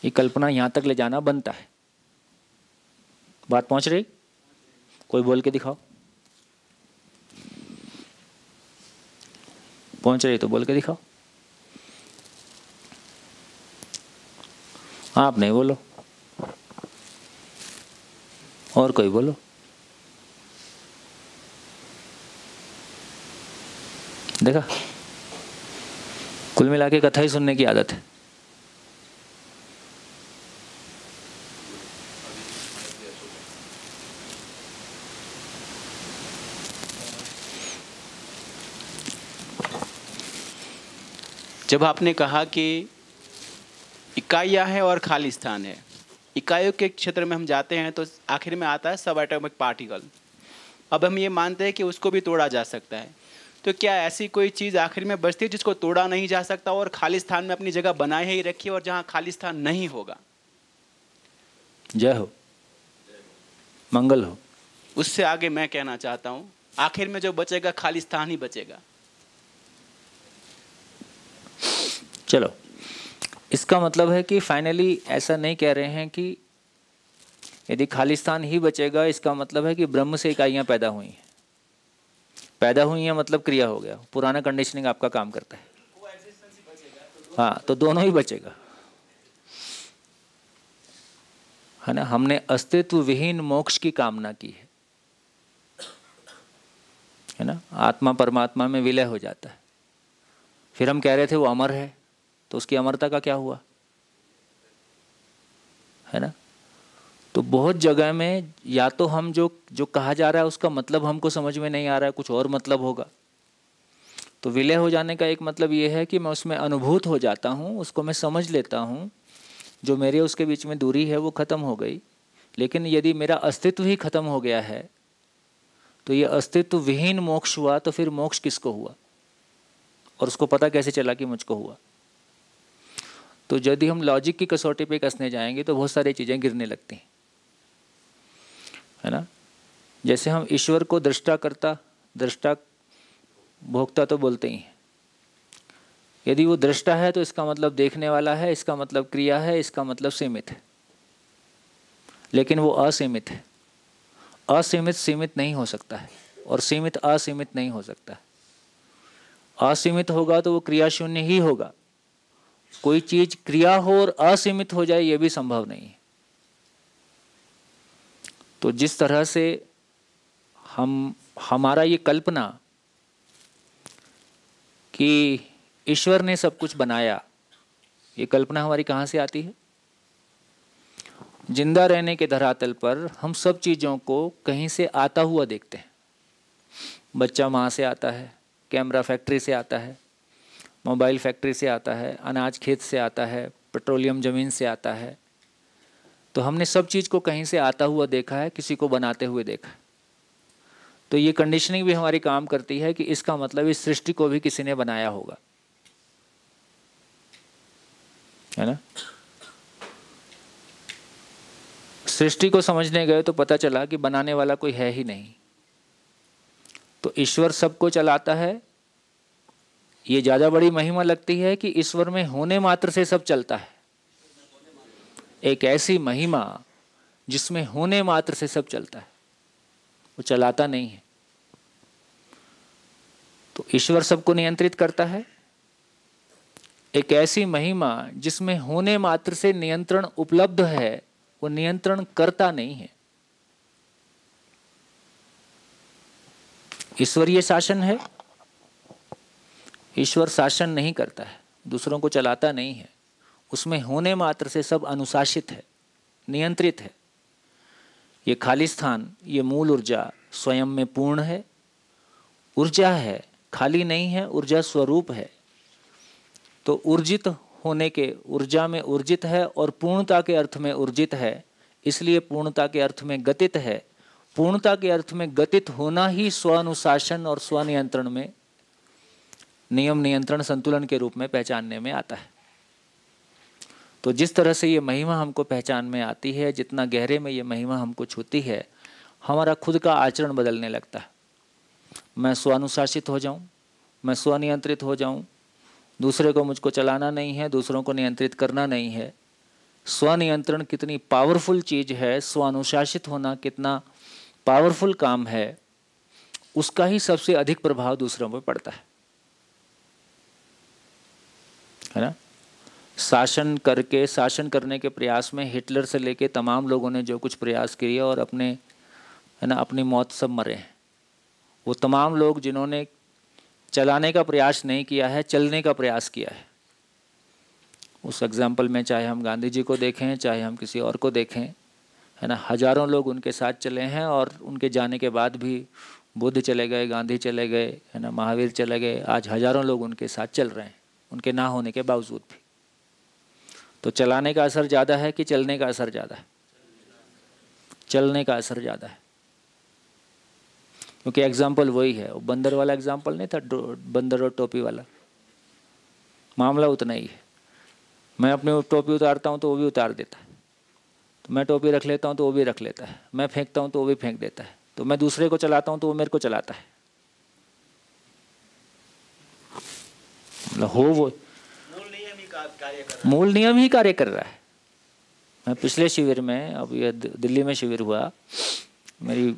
Speaker 1: ये कल्पना यहाँ तक ले जाना बनता है। बात पहुँच रही? कोई बोल के दिखाओ। पहुँच रही तो बोल के दिखाओ। आप नहीं बोलो, और कोई बोलो। देखा, कुल मिला के कथा ही सुनने की आदत है।
Speaker 8: जब आपने कहा कि इकाइयाँ हैं और खालिस्तान है, इकाइयों के क्षेत्र में हम जाते हैं तो आखिर में आता है सब एटॉमिक पार्टिकल। अब हम ये मानते हैं कि उसको भी तोड़ा जा सकता है, तो क्या ऐसी कोई चीज़ आखिर में बचती है जिसको तोड़ा नहीं जा सकता और खालिस्तान में अपनी जगह बनाए ही रखी और जहाँ खालिस्तान नहीं होगा?
Speaker 1: जय हो, मंगल हो।
Speaker 8: उससे आगे मैं कहना चाहता हूँ, आखिर में जो बचेगा खालिस्तान ही बचेगा।
Speaker 1: चलो, इसका मतलब है कि फाइनली ऐसा नहीं कह रहे हैं कि यदि खालिस्तान ही बचेगा, इसका मतलब है कि ब्रह्म से इकाइयाँ पैदा हुई हैं। पैदा हुई हैं मतलब क्रिया हो गया, पुराना कंडीशनिंग आपका काम करता है। हाँ, तो दोनों ही बचेगा, है ना। हमने अस्तित्व विहीन मोक्ष की कामना की है ना। आत्मा परमात्मा में विलय हो जाता है। फिर हम कह रहे थे वो अमर है, तो उसकी अमरता का क्या हुआ, है ना। तो बहुत जगह में या तो हम जो कहा जा रहा है उसका मतलब हमको समझ में नहीं आ रहा है, कुछ और मतलब होगा। तो विलय हो जाने का एक मतलब ये है कि मैं उसमें अनुभूत हो जाता हूँ, उसको मैं समझ लेता हूँ, जो मेरे उसके बीच में दूरी है वो ख़त्म हो गई। लेकिन यदि मेरा अस्तित्व ही खत्म हो गया है तो ये अस्तित्व विहीन मोक्ष हुआ, तो फिर मोक्ष किसको हुआ और उसको पता कैसे चला कि मुझको हुआ। तो यदि हम लॉजिक की कसौटी पे कसने जाएंगे तो बहुत सारी चीज़ें गिरने लगती हैं, है ना। जैसे हम ईश्वर को दृष्टा करता, दृष्टा भोक्ता तो बोलते ही हैं। यदि वो दृष्टा है तो इसका मतलब देखने वाला है, इसका मतलब क्रिया है, इसका मतलब सीमित है। लेकिन वो असीमित है। असीमित सीमित नहीं हो सकता है और सीमित असीमित नहीं हो सकता है। असीमित होगा तो वो क्रिया शून्य ही होगा। कोई चीज क्रिया हो और असीमित हो जाए ये भी संभव नहीं है। तो जिस तरह से हमारा ये कल्पना कि ईश्वर ने सब कुछ बनाया, ये कल्पना हमारी कहाँ से आती है? जिंदा रहने के धरातल पर हम सब चीज़ों को कहीं से आता हुआ देखते हैं। बच्चा माँ से आता है, कैमरा फैक्ट्री से आता है, मोबाइल फैक्ट्री से आता है, अनाज खेत से आता है, पेट्रोलियम ज़मीन से आता है। तो हमने सब चीज़ को कहीं से आता हुआ देखा है, किसी को बनाते हुए देखा है। तो ये कंडीशनिंग भी हमारी काम करती है कि इसका मतलब इस सृष्टि को भी किसी ने बनाया होगा, है ना। सृष्टि को समझने गए तो पता चला कि बनाने वाला कोई है ही नहीं। तो ईश्वर सबको चलाता है। ये ज़्यादा बड़ी महिमा लगती है कि ईश्वर में होने मात्र से सब चलता है। एक ऐसी महिमा जिसमें होने मात्र से सब चलता है, वो चलाता नहीं है। तो ईश्वर सबको नियंत्रित करता है। एक ऐसी महिमा जिसमें होने मात्र से नियंत्रण उपलब्ध है, वो नियंत्रण करता नहीं है। ईश्वरीय शासन है। ईश्वर शासन नहीं करता है, दूसरों को चलाता नहीं है। उसमें होने मात्र से सब अनुशासित है, नियंत्रित है। ये खालिस्तान, ये मूल ऊर्जा स्वयं में पूर्ण है, ऊर्जा है, खाली नहीं है, ऊर्जा स्वरूप है। तो ऊर्जित होने के, ऊर्जा में ऊर्जित है और पूर्णता के अर्थ में ऊर्जित है, इसलिए पूर्णता के अर्थ में गतित है। पूर्णता के अर्थ में गतित होना ही स्वानुशासन और स्वनियंत्रण में नियम नियंत्रण संतुलन के रूप में पहचानने में आता है। तो जिस तरह से ये महिमा हमको पहचान में आती है, जितना गहरे में ये महिमा हमको छूती है, हमारा खुद का आचरण बदलने लगता है। मैं स्वानुशासित हो जाऊं, मैं स्वनियंत्रित हो जाऊं। दूसरे को मुझको चलाना नहीं है, दूसरों को नियंत्रित करना नहीं है। स्वनियंत्रण कितनी पावरफुल चीज़ है, स्वानुशासित होना कितना पावरफुल काम है, उसका ही सबसे अधिक प्रभाव दूसरों पर पड़ता है ना। शासन करने के प्रयास में हिटलर से लेके तमाम लोगों ने जो कुछ प्रयास किए और अपने, है ना, अपनी मौत सब मरे हैं। वो तमाम लोग जिन्होंने चलाने का प्रयास नहीं किया है, चलने का प्रयास किया है। उस एग्जाम्पल में चाहे हम गांधी जी को देखें, चाहे हम किसी और को देखें, है ना, हजारों लोग उनके साथ चले हैं और उनके जाने के बाद भी बुद्ध चले गए, गांधी चले गए, है ना, महावीर चले गए, आज हजारों लोग उनके साथ चल रहे हैं। उनके ना होने के बावजूद भी। तो चलाने का असर ज़्यादा है कि चलने का असर ज़्यादा है? चलने का असर ज़्यादा है, क्योंकि एग्जाम्पल वही है। वो बंदर वाला एग्जाम्पल नहीं था, बंदर और टोपी वाला, मामला उतना ही है। मैं अपनी टोपी उतारता हूँ तो वो भी उतार देता है, तो मैं टोपी रख लेता हूँ तो वो भी रख लेता है, मैं फेंकता हूँ तो वो भी फेंक देता है, तो मैं दूसरे को चलाता हूँ तो वो मेरे को चलाता है। मतलब हो वो मूल नियम ही कार्य कर रहा है। मैं पिछले शिविर में, अब ये दिल्ली में शिविर हुआ, मेरी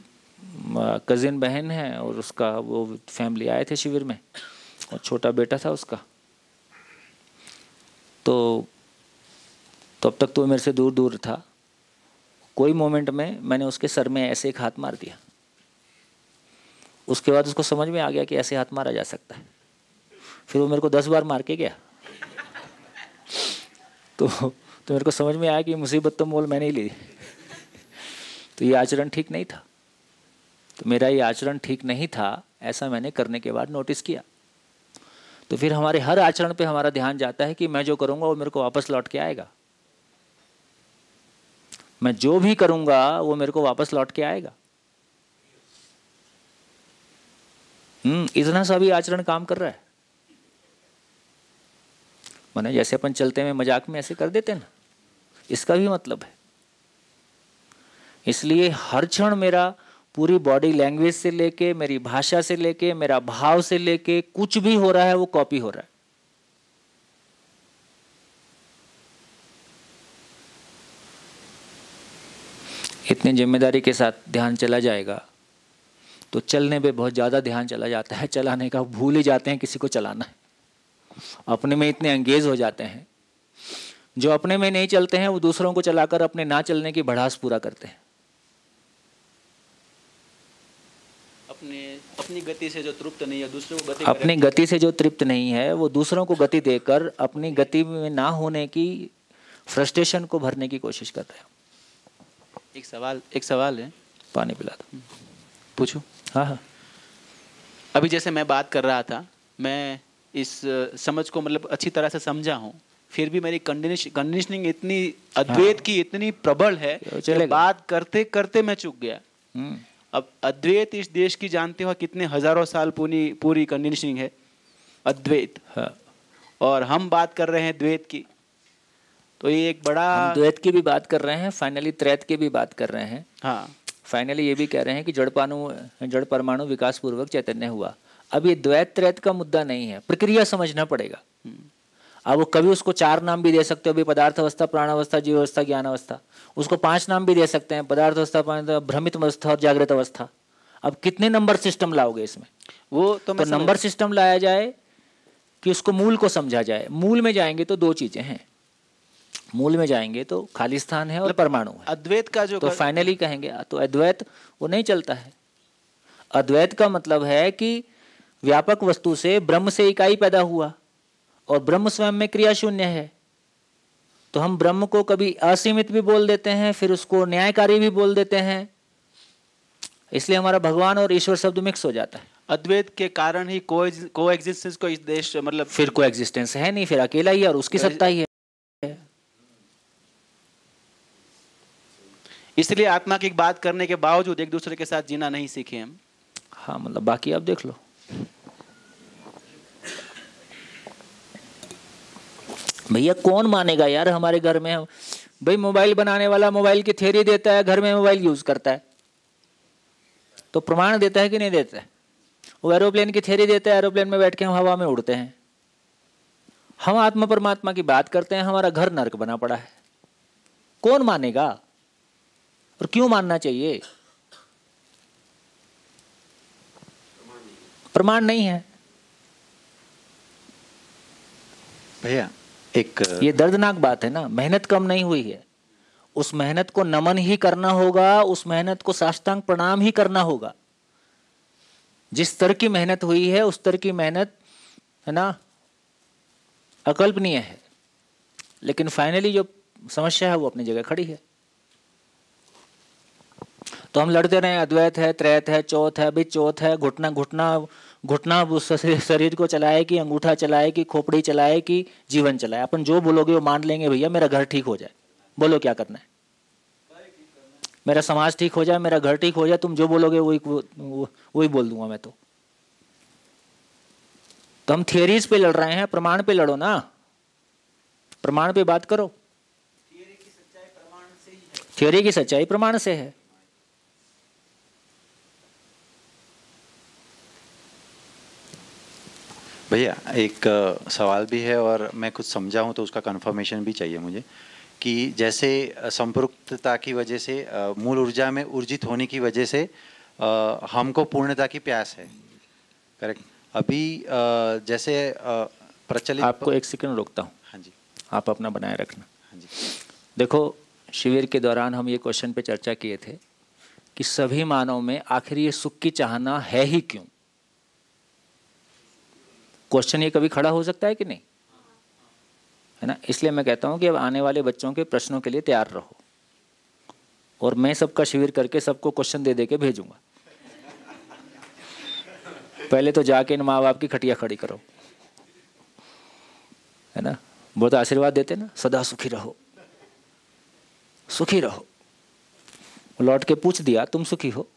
Speaker 1: कज़िन बहन है और उसका वो फैमिली आए थे शिविर में, और छोटा बेटा था उसका। तो तब तक तो मेरे से दूर दूर था। कोई मोमेंट में मैंने उसके सर में ऐसे एक हाथ मार दिया। उसके बाद उसको समझ में आ गया कि ऐसे हाथ मारा जा सकता है। फिर वो मेरे को 10 बार मार के गया। तो मेरे को समझ में आया कि मुसीबत तो मोल मैंने ही ली। तो ये आचरण ठीक नहीं था। तो मेरा ये आचरण ठीक नहीं था, ऐसा मैंने करने के बाद नोटिस किया। तो फिर हमारे हर आचरण पे हमारा ध्यान जाता है कि मैं जो करूँगा वो मेरे को वापस लौट के आएगा। मैं जो भी करूँगा वो मेरे को वापस लौट के आएगा। इतना सा भी आचरण काम कर रहा है। माने जैसे अपन चलते में मजाक में ऐसे कर देते हैं ना, इसका भी मतलब है। इसलिए हर क्षण मेरा पूरी बॉडी लैंग्वेज से लेके, मेरी भाषा से लेके, मेरा भाव से लेके, कुछ भी हो रहा है वो कॉपी हो रहा है। इतनी जिम्मेदारी के साथ ध्यान चला जाएगा तो चलने पे बहुत ज़्यादा ध्यान चला जाता है। चलाने का भूल ही जाते हैं किसी को चलाना है। अपने में इतने एंगेज हो जाते हैं। जो अपने में नहीं चलते हैं वो दूसरों को चलाकर अपने ना चलने की भड़ास पूरा करते हैं।
Speaker 8: अपनी गति से जो तृप्त नहीं है, दूसरों को गति,
Speaker 1: अपनी गति से जो तृप्त नहीं है वो दूसरों को गति देकर अपनी गति में ना होने की फ्रस्ट्रेशन को भरने की कोशिश कर रहे हैं।
Speaker 8: एक सवाल है,
Speaker 1: पानी पिला दो।
Speaker 8: पूछो।
Speaker 1: हाँ।
Speaker 8: अभी जैसे मैं बात कर रहा था, मैं इस समझ को मतलब अच्छी तरह से समझा हूँ, फिर भी मेरी कंडीशनिंग इतनी अद्वैत की इतनी प्रबल है कि बात करते करते मैं चूक गया। अब अद्वैत इस देश की जानते हो कितने हजारों साल पूरी कंडीशनिंग है अद्वैत।
Speaker 1: हाँ।
Speaker 8: और हम बात कर रहे हैं द्वैत की, तो ये एक बड़ा,
Speaker 1: हम द्वैत की भी बात कर रहे हैं, फाइनली त्रैत की भी बात कर रहे हैं।
Speaker 8: हाँ,
Speaker 1: फाइनली ये भी कह रहे हैं कि जड़ परमाणु विकास पूर्वक चैतन्य हुआ। अब ये द्वैत त्रैत का मुद्दा नहीं है, प्रक्रिया समझना पड़ेगा। अब वो कभी उसको 4 नाम भी दे सकते हो, अभी पदार्थ अवस्था, प्राण अवस्था, जीव अवस्था, ज्ञान अवस्था। उसको 5 नाम भी दे सकते हैं, पदार्थ अवस्था, भ्रमित अवस्था और जागृत अवस्था। अब कितने नंबर सिस्टम लाओगे इसमें? वो तो नंबर सिस्टम लाया जाए कि उसको मूल को समझा जाए। मूल में जाएंगे तो 2 चीजें हैं। मूल में जाएंगे तो खाली स्थान है और परमाणु है।
Speaker 8: अद्वैत का जो
Speaker 1: तो फाइनली कहेंगे तो अद्वैत वो नहीं चलता है। अद्वैत का मतलब है कि व्यापक वस्तु से ब्रह्म से इकाई पैदा हुआ और ब्रह्म स्वयं में क्रिया शून्य है। तो हम ब्रह्म को कभी असीमित भी बोल देते हैं, फिर उसको न्यायकारी भी बोल देते हैं, इसलिए हमारा भगवान और ईश्वर शब्द मिक्स हो जाता है।
Speaker 8: अद्वैत के कारण ही को एग्जिस्टेंस को इस देश मतलब
Speaker 1: फिर को एग्जिस्टेंस है नहीं, फिर अकेला ही और उसकी सत्ता ही है।
Speaker 8: इसलिए आत्मा की बात करने के बावजूद एक दूसरे के साथ जीना नहीं सीखे हम।
Speaker 1: हाँ, मतलब बाकी आप देख लो। भैया कौन मानेगा यार हमारे घर में? भाई मोबाइल बनाने वाला मोबाइल की थ्योरी देता है, घर में मोबाइल यूज करता है, तो प्रमाण देता है कि नहीं देता है? वो एरोप्लेन की थ्योरी देता है, एरोप्लेन में बैठ के हम हवा में उड़ते हैं। हम आत्मा परमात्मा की बात करते हैं, हमारा घर नर्क बना पड़ा है। कौन मानेगा और क्यों मानना चाहिए? प्रमाण नहीं है
Speaker 8: भैया।
Speaker 1: ये दर्दनाक बात है ना। मेहनत कम नहीं हुई है, उस मेहनत को नमन ही करना होगा, उस मेहनत को साष्टांग प्रणाम ही करना होगा। जिस स्तर की मेहनत हुई है उस स्तर की मेहनत है ना अकल्पनीय है, लेकिन फाइनली जो समस्या है वो अपनी जगह खड़ी है। तो हम लड़ते रहे, अद्वैत है, त्रैत है, चौथ है। अभी चौथ है, घुटना घुटना घुटना उस शरीर को चलाए कि अंगूठा चलाए कि खोपड़ी चलाए कि जीवन चलाए, अपन जो बोलोगे वो मान लेंगे। भैया मेरा घर ठीक हो जाए, बोलो क्या करना है, मेरा समाज ठीक हो जाए, मेरा घर ठीक हो जाए, तुम जो बोलोगे वही बोल दूंगा मैं। तो हम थियरीज पे लड़ रहे हैं, प्रमाण पे लड़ो ना, प्रमाण पे बात करो। थियरी की सच्चाई प्रमाण से है।
Speaker 9: भैया एक सवाल भी है और मैं कुछ समझा हूँ तो उसका कंफर्मेशन भी चाहिए मुझे, कि जैसे संपृक्तता की वजह से मूल ऊर्जा में ऊर्जित होने की वजह से हमको पूर्णता की प्यास है, करेक्ट? अभी जैसे प्रचलित,
Speaker 1: आपको एक सेकंड रोकता हूँ।
Speaker 9: हाँ जी,
Speaker 1: आप अपना बनाए रखना।
Speaker 9: हाँ जी।
Speaker 1: देखो, शिविर के दौरान हम ये क्वेश्चन पे चर्चा किए थे कि सभी मानव में आखिर ये सुख की चाहना है ही क्यों। क्वेश्चन ये कभी खड़ा हो सकता है कि नहीं, है ना? इसलिए मैं कहता हूँ कि अब आने वाले बच्चों के प्रश्नों के लिए तैयार रहो, और मैं सबका शिविर करके सबको क्वेश्चन दे दे के भेजूंगा। पहले तो जाके इन माँ बाप की खटिया खड़ी करो, है ना? बहुत आशीर्वाद देते ना, सदा सुखी रहो, सुखी रहो। लौट के पूछ दिया तुम सुखी हो?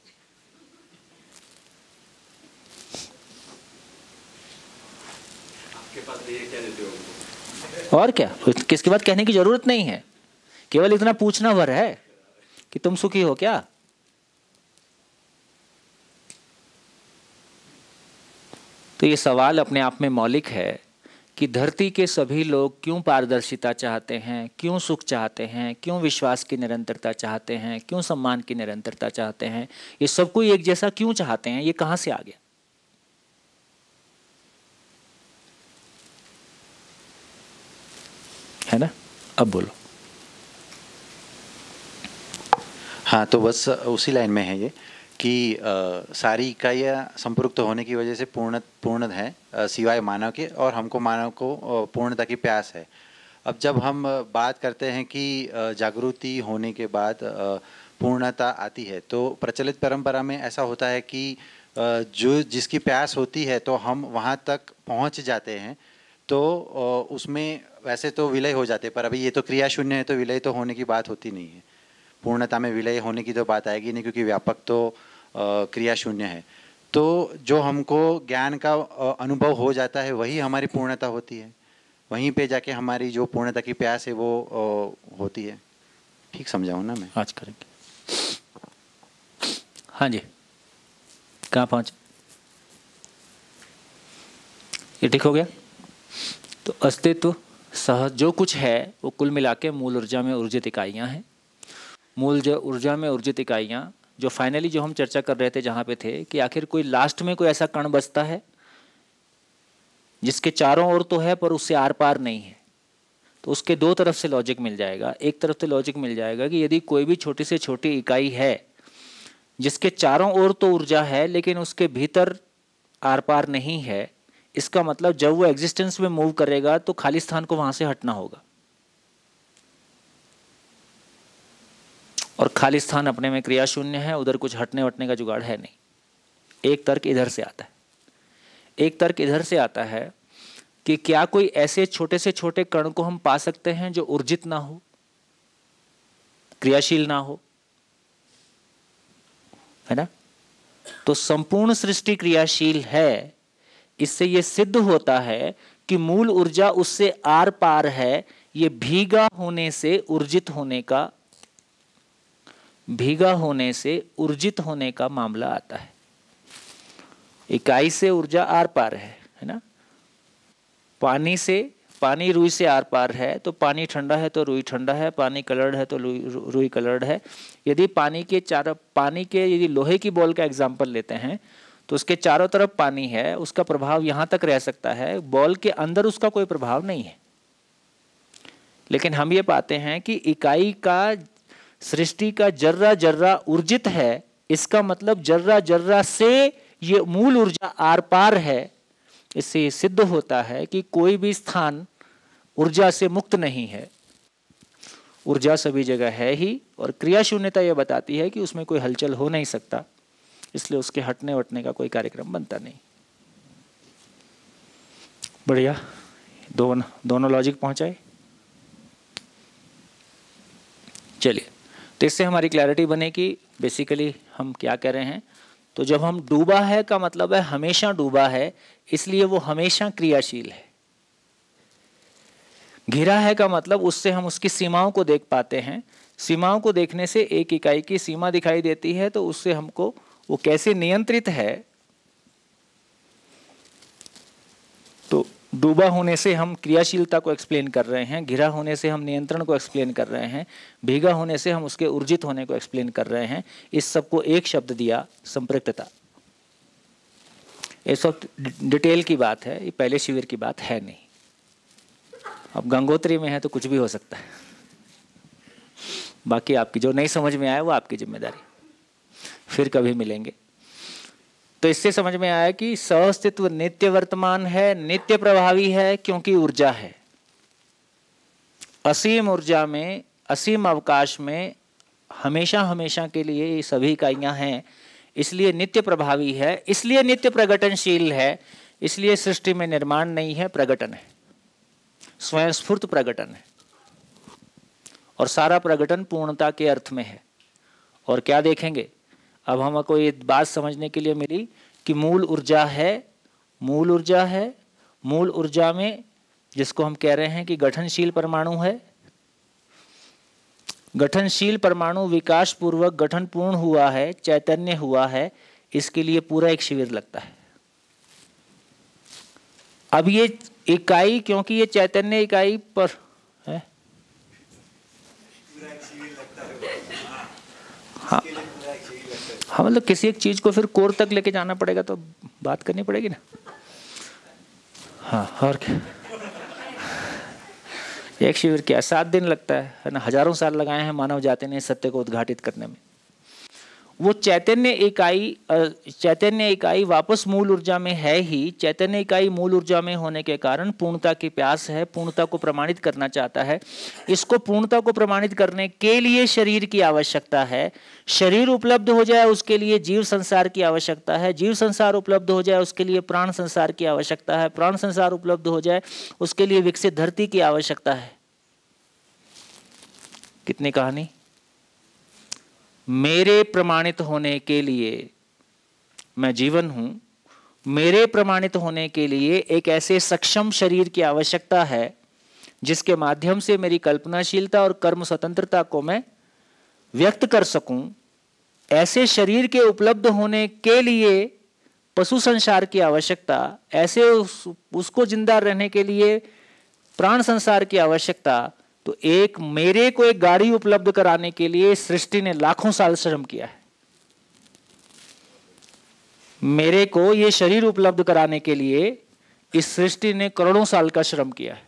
Speaker 1: और क्या, किसके बाद कहने की जरूरत नहीं है, केवल इतना पूछना भर है कि तुम सुखी हो क्या। तो ये सवाल अपने आप में मौलिक है कि धरती के सभी लोग क्यों पारदर्शिता चाहते हैं, क्यों सुख चाहते हैं, क्यों विश्वास की निरंतरता चाहते हैं, क्यों सम्मान की निरंतरता चाहते हैं, ये सब कोई एक जैसा क्यों चाहते हैं, ये कहां से आ गया? है ना? अब बोलो।
Speaker 9: हाँ, तो बस उसी लाइन में है ये कि सारी इकाइयाँ संपृक्त होने की वजह से पूर्ण है, सिवाय मानव के, और हमको मानव को पूर्णता की प्यास है। अब जब हम बात करते हैं कि जागृति होने के बाद पूर्णता आती है, तो प्रचलित परंपरा में ऐसा होता है कि जो जिसकी प्यास होती है तो हम वहाँ तक पहुँच जाते हैं, तो उसमें वैसे तो विलय हो जाते, पर अभी ये तो क्रिया शून्य है तो विलय तो होने की बात होती नहीं है। पूर्णता में विलय होने की तो बात आएगी नहीं, क्योंकि व्यापक तो क्रिया शून्य है। तो जो हमको ज्ञान का अनुभव हो जाता है वही हमारी पूर्णता होती है, वहीं पे जाके हमारी जो पूर्णता की प्यास है वो होती है। ठीक समझाऊँ ना मैं?
Speaker 1: आज करेंगे। हाँ जी, कहाँ पहुँचे? ये ठीक हो गया? तो अस्तित्व सहज जो कुछ है वो कुल मिला के मूल ऊर्जा में ऊर्जित इकाइयाँ हैं। मूल ऊर्जा में ऊर्जित इकाइयाँ जो फाइनली जो हम चर्चा कर रहे थे, जहाँ पे थे कि आखिर कोई लास्ट में कोई ऐसा कण बचता है जिसके चारों ओर तो है पर उससे आर पार नहीं है, तो उसके दो तरफ से लॉजिक मिल जाएगा। एक तरफ से लॉजिक मिल जाएगा कि यदि कोई भी छोटी से छोटी इकाई है जिसके चारों ओर तो ऊर्जा है लेकिन उसके भीतर आर पार नहीं है, इसका मतलब जब वो एग्जिस्टेंस में मूव करेगा तो खाली स्थान को वहां से हटना होगा, और खाली स्थान अपने में क्रिया शून्य है, उधर कुछ हटने वटने का जुगाड़ है नहीं। एक तर्क इधर से आता है, एक तर्क इधर से आता है कि क्या कोई ऐसे छोटे से छोटे कण को हम पा सकते हैं जो ऊर्जित ना हो, क्रियाशील ना हो, है ना? तो संपूर्ण सृष्टि क्रियाशील है। इससे यह सिद्ध होता है कि मूल ऊर्जा उससे आर पार है। ये भीगा होने से ऊर्जित होने का, भीगा होने से ऊर्जित होने का मामला आता है। इकाई से ऊर्जा आर पार है ना? पानी से, पानी रुई से आर पार है, तो पानी ठंडा है तो रुई ठंडा है, पानी कलर्ड है तो रुई कलर्ड है। यदि पानी के यदि लोहे की बॉल का एग्जांपल लेते हैं तो उसके चारों तरफ पानी है, उसका प्रभाव यहाँ तक रह सकता है, बॉल के अंदर उसका कोई प्रभाव नहीं है। लेकिन हम ये पाते हैं कि इकाई का, सृष्टि का जर्रा जर्रा ऊर्जित है, इसका मतलब जर्रा जर्रा से ये मूल ऊर्जा आर पार है। इससे सिद्ध होता है कि कोई भी स्थान ऊर्जा से मुक्त नहीं है, ऊर्जा सभी जगह है ही, और क्रिया शून्यता यह बताती है कि उसमें कोई हलचल हो नहीं सकता, इसलिए उसके हटने वटने का कोई कार्यक्रम बनता नहीं। बढ़िया, दोनों लॉजिक पहुंचाए। चलिए, तो इससे हमारी क्लैरिटी बने कि बेसिकली हम क्या कह रहे हैं। तो जब हम डूबा है का मतलब है हमेशा डूबा है, इसलिए वो हमेशा क्रियाशील है। घिरा है का मतलब उससे हम उसकी सीमाओं को देख पाते हैं। सीमाओं को देखने से एक इकाई की सीमा दिखाई देती है, तो उससे हमको वो कैसे नियंत्रित है। तो डूबा होने से हम क्रियाशीलता को एक्सप्लेन कर रहे हैं, घिरा होने से हम नियंत्रण को एक्सप्लेन कर रहे हैं, भीगा होने से हम उसके ऊर्जित होने को एक्सप्लेन कर रहे हैं। इस सब को एक शब्द दिया, संपृक्तता। ये सब डिटेल की बात है, ये पहले शिविर की बात है नहीं। अब गंगोत्री में है तो कुछ भी हो सकता है। बाकी आपकी जो नहीं समझ में आया वो आपकी जिम्मेदारी, फिर कभी मिलेंगे। तो इससे समझ में आया कि सह-अस्तित्व नित्य वर्तमान है, नित्य प्रभावी है, क्योंकि ऊर्जा है। असीम ऊर्जा में, असीम अवकाश में हमेशा हमेशा के लिए ये सभी इकाइयां हैं, इसलिए नित्य प्रभावी है, इसलिए नित्य प्रगटनशील है, इसलिए सृष्टि में निर्माण नहीं है, प्रगटन है, स्वयं स्फूर्त प्रगटन है। और सारा प्रगटन पूर्णता के अर्थ में है। और क्या देखेंगे, अब हमको ये बात समझने के लिए मिली कि मूल ऊर्जा है, मूल ऊर्जा है, मूल ऊर्जा में जिसको हम कह रहे हैं कि गठनशील परमाणु है। गठनशील परमाणु विकास पूर्वक गठन पूर्ण हुआ है, चैतन्य हुआ है, इसके लिए पूरा एक शिविर लगता है। अब ये इकाई, क्योंकि ये चैतन्य इकाई पर है, हाँ मतलब किसी एक चीज को फिर कोर तक लेके जाना पड़ेगा, तो बात करनी पड़ेगी ना। हाँ, और क्या, एक शिविर क्या 7 दिन लगता है ना, हजारों साल लगाए हैं मानव जाति ने सत्य को उद्घाटित करने में। वो चैतन्य इकाई वापस मूल ऊर्जा में है ही। चैतन्य इकाई मूल ऊर्जा में होने के कारण पूर्णता की प्यास है, पूर्णता को प्रमाणित करना चाहता है। इसको पूर्णता को प्रमाणित करने के लिए शरीर की आवश्यकता है। शरीर उपलब्ध हो जाए उसके लिए जीव संसार की आवश्यकता है। जीव संसार उपलब्ध हो जाए उसके लिए प्राण संसार की आवश्यकता है। प्राण संसार उपलब्ध हो जाए उसके लिए विकसित धरती की आवश्यकता है। कितनी कहानी। मेरे प्रमाणित होने के लिए मैं जीवन हूं, मेरे प्रमाणित होने के लिए एक ऐसे सक्षम शरीर की आवश्यकता है जिसके माध्यम से मेरी कल्पनाशीलता और कर्म स्वतंत्रता को मैं व्यक्त कर सकूं। ऐसे शरीर के उपलब्ध होने के लिए पशु संसार की आवश्यकता, ऐसे उसको जिंदा रहने के लिए प्राण संसार की आवश्यकता। तो एक मेरे को एक गाड़ी उपलब्ध कराने के लिए सृष्टि ने लाखों साल श्रम किया है। मेरे को ये शरीर उपलब्ध कराने के लिए इस सृष्टि ने करोड़ों साल का श्रम किया है।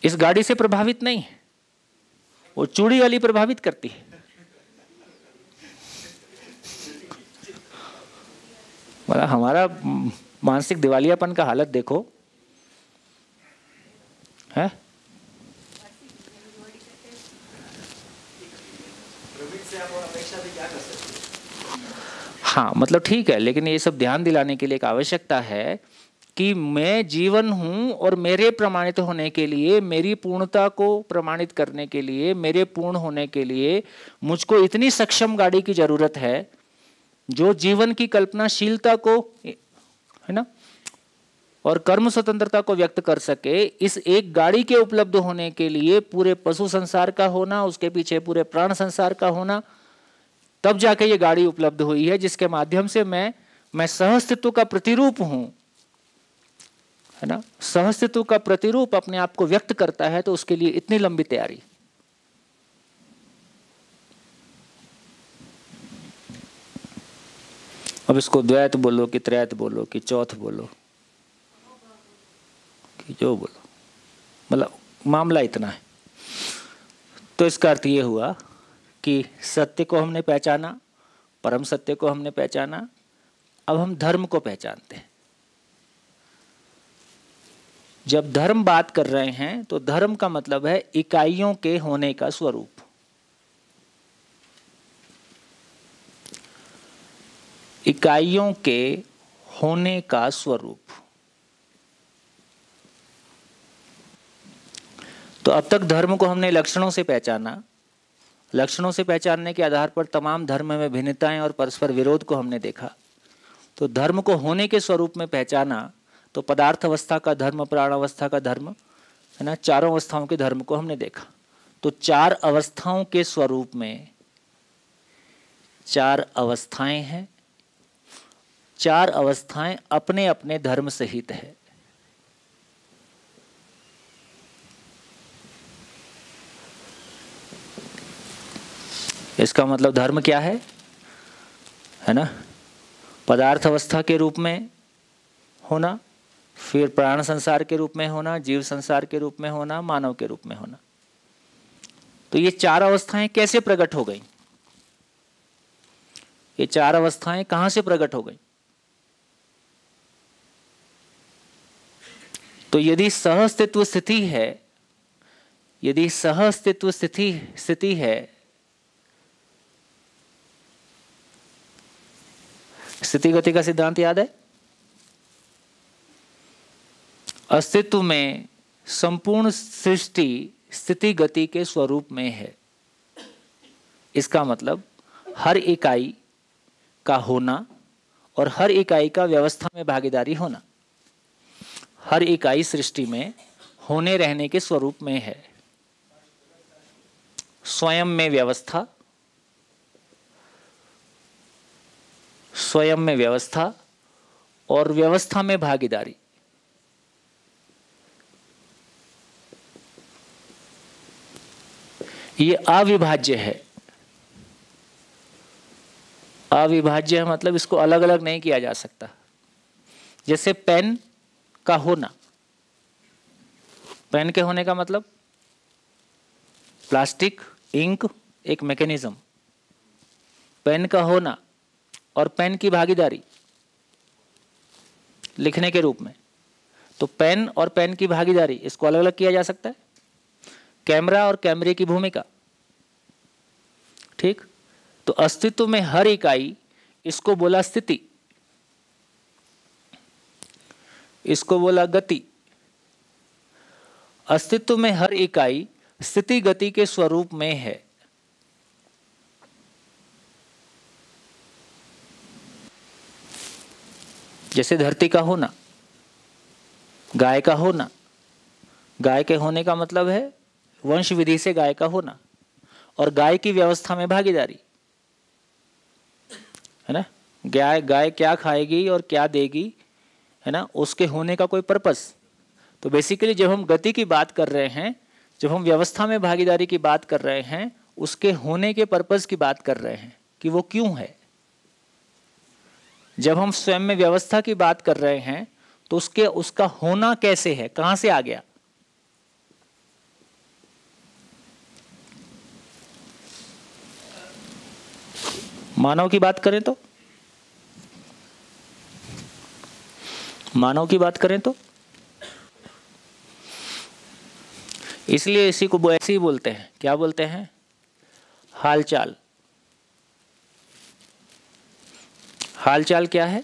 Speaker 1: इस गाड़ी से प्रभावित नहीं है, वो चूड़ी वाली प्रभावित करती है। मतलब हमारा मानसिक दिवालियापन का हालत देखो है। हाँ मतलब ठीक है, लेकिन ये सब ध्यान दिलाने के लिए एक आवश्यकता है कि मैं जीवन हूं और मेरे प्रमाणित होने के लिए, मेरी पूर्णता को प्रमाणित करने के लिए, मेरे पूर्ण होने के लिए मुझको इतनी सक्षम गाड़ी की जरूरत है जो जीवन की कल्पनाशीलता को, है ना, और कर्म स्वतंत्रता को व्यक्त कर सके। इस एक गाड़ी के उपलब्ध होने के लिए पूरे पशु संसार का होना, उसके पीछे पूरे प्राण संसार का होना, तब जाके ये गाड़ी उपलब्ध हुई है जिसके माध्यम से मैं सहअस्तित्व का प्रतिरूप हूं, है ना। सहअस्तित्व का प्रतिरूप अपने आप को व्यक्त करता है, तो उसके लिए इतनी लंबी तैयारी। अब इसको द्वैत बोलो कि त्रैत बोलो कि चौथ बोलो कि जो बोलो, मतलब मामला इतना है। तो इसका अर्थ ये हुआ कि सत्य को हमने पहचाना, परम सत्य को हमने पहचाना, अब हम धर्म को पहचानते हैं। जब धर्म बात कर रहे हैं तो धर्म का मतलब है इकाइयों के होने का स्वरूप। इकाइयों के होने का स्वरूप। तो अब तक धर्म को हमने लक्षणों से पहचाना, लक्षणों से पहचानने के आधार पर तमाम धर्म में भिन्नताएं और परस्पर विरोध को हमने देखा। तो धर्म को होने के स्वरूप में पहचाना तो पदार्थ अवस्था का धर्म, प्राण अवस्था का धर्म, है ना, चारों अवस्थाओं के धर्म को हमने देखा। तो चार अवस्थाओं के स्वरूप में चार अवस्थाएं हैं, चार अवस्थाएं अपने अपने धर्म सहित है। इसका मतलब धर्म क्या है ना, पदार्थ अवस्था के रूप में होना, फिर प्राण संसार के रूप में होना, जीव संसार के रूप में होना, मानव के रूप में होना। तो ये चार अवस्थाएं कैसे प्रकट हो गई? ये चार अवस्थाएं कहां से प्रकट हो गई? तो यदि सहअस्तित्व स्थिति है, यदि सहअस्तित्व स्थिति है, स्थिति गति का सिद्धांत याद है? अस्तित्व में संपूर्ण सृष्टि स्थिति गति के स्वरूप में है। इसका मतलब हर इकाई का होना और हर इकाई का व्यवस्था में भागीदारी होना, हर इकाई सृष्टि में होने रहने के स्वरूप में है। स्वयं में व्यवस्था, स्वयं में व्यवस्था और व्यवस्था में भागीदारी। ये अविभाज्य है। अविभाज्य है मतलब इसको अलग अलग नहीं किया जा सकता। जैसे पेन का होना, पेन के होने का मतलब प्लास्टिक, इंक एक मैकेनिज्म, पेन का होना और पेन की भागीदारी लिखने के रूप में। तो पेन और पेन की भागीदारी, इसको अलग अलग किया जा सकता है। कैमरा और कैमरे की भूमिका, ठीक। तो अस्तित्व में हर इकाई, इसको बोला स्थिति, इसको बोला गति। अस्तित्व में हर इकाई स्थिति गति के स्वरूप में है। जैसे धरती का होना, गाय का होना, गाय के होने का मतलब है वंश विधि से गाय का होना और गाय की व्यवस्था में भागीदारी, है ना। गाय क्या खाएगी और क्या देगी, है ना, उसके होने का कोई पर्पस। तो बेसिकली जब हम गति की बात कर रहे हैं, जब हम व्यवस्था में भागीदारी की बात कर रहे हैं, उसके होने के पर्पस की बात कर रहे हैं कि वो क्यों है। जब हम स्वयं में व्यवस्था की बात कर रहे हैं तो उसका होना कैसे है, कहां से आ गया। मानव की बात करें तो, मानव की बात करें तो इसलिए इसी को ऐसे ही बोलते हैं। क्या बोलते हैं? हालचाल। हालचाल क्या है?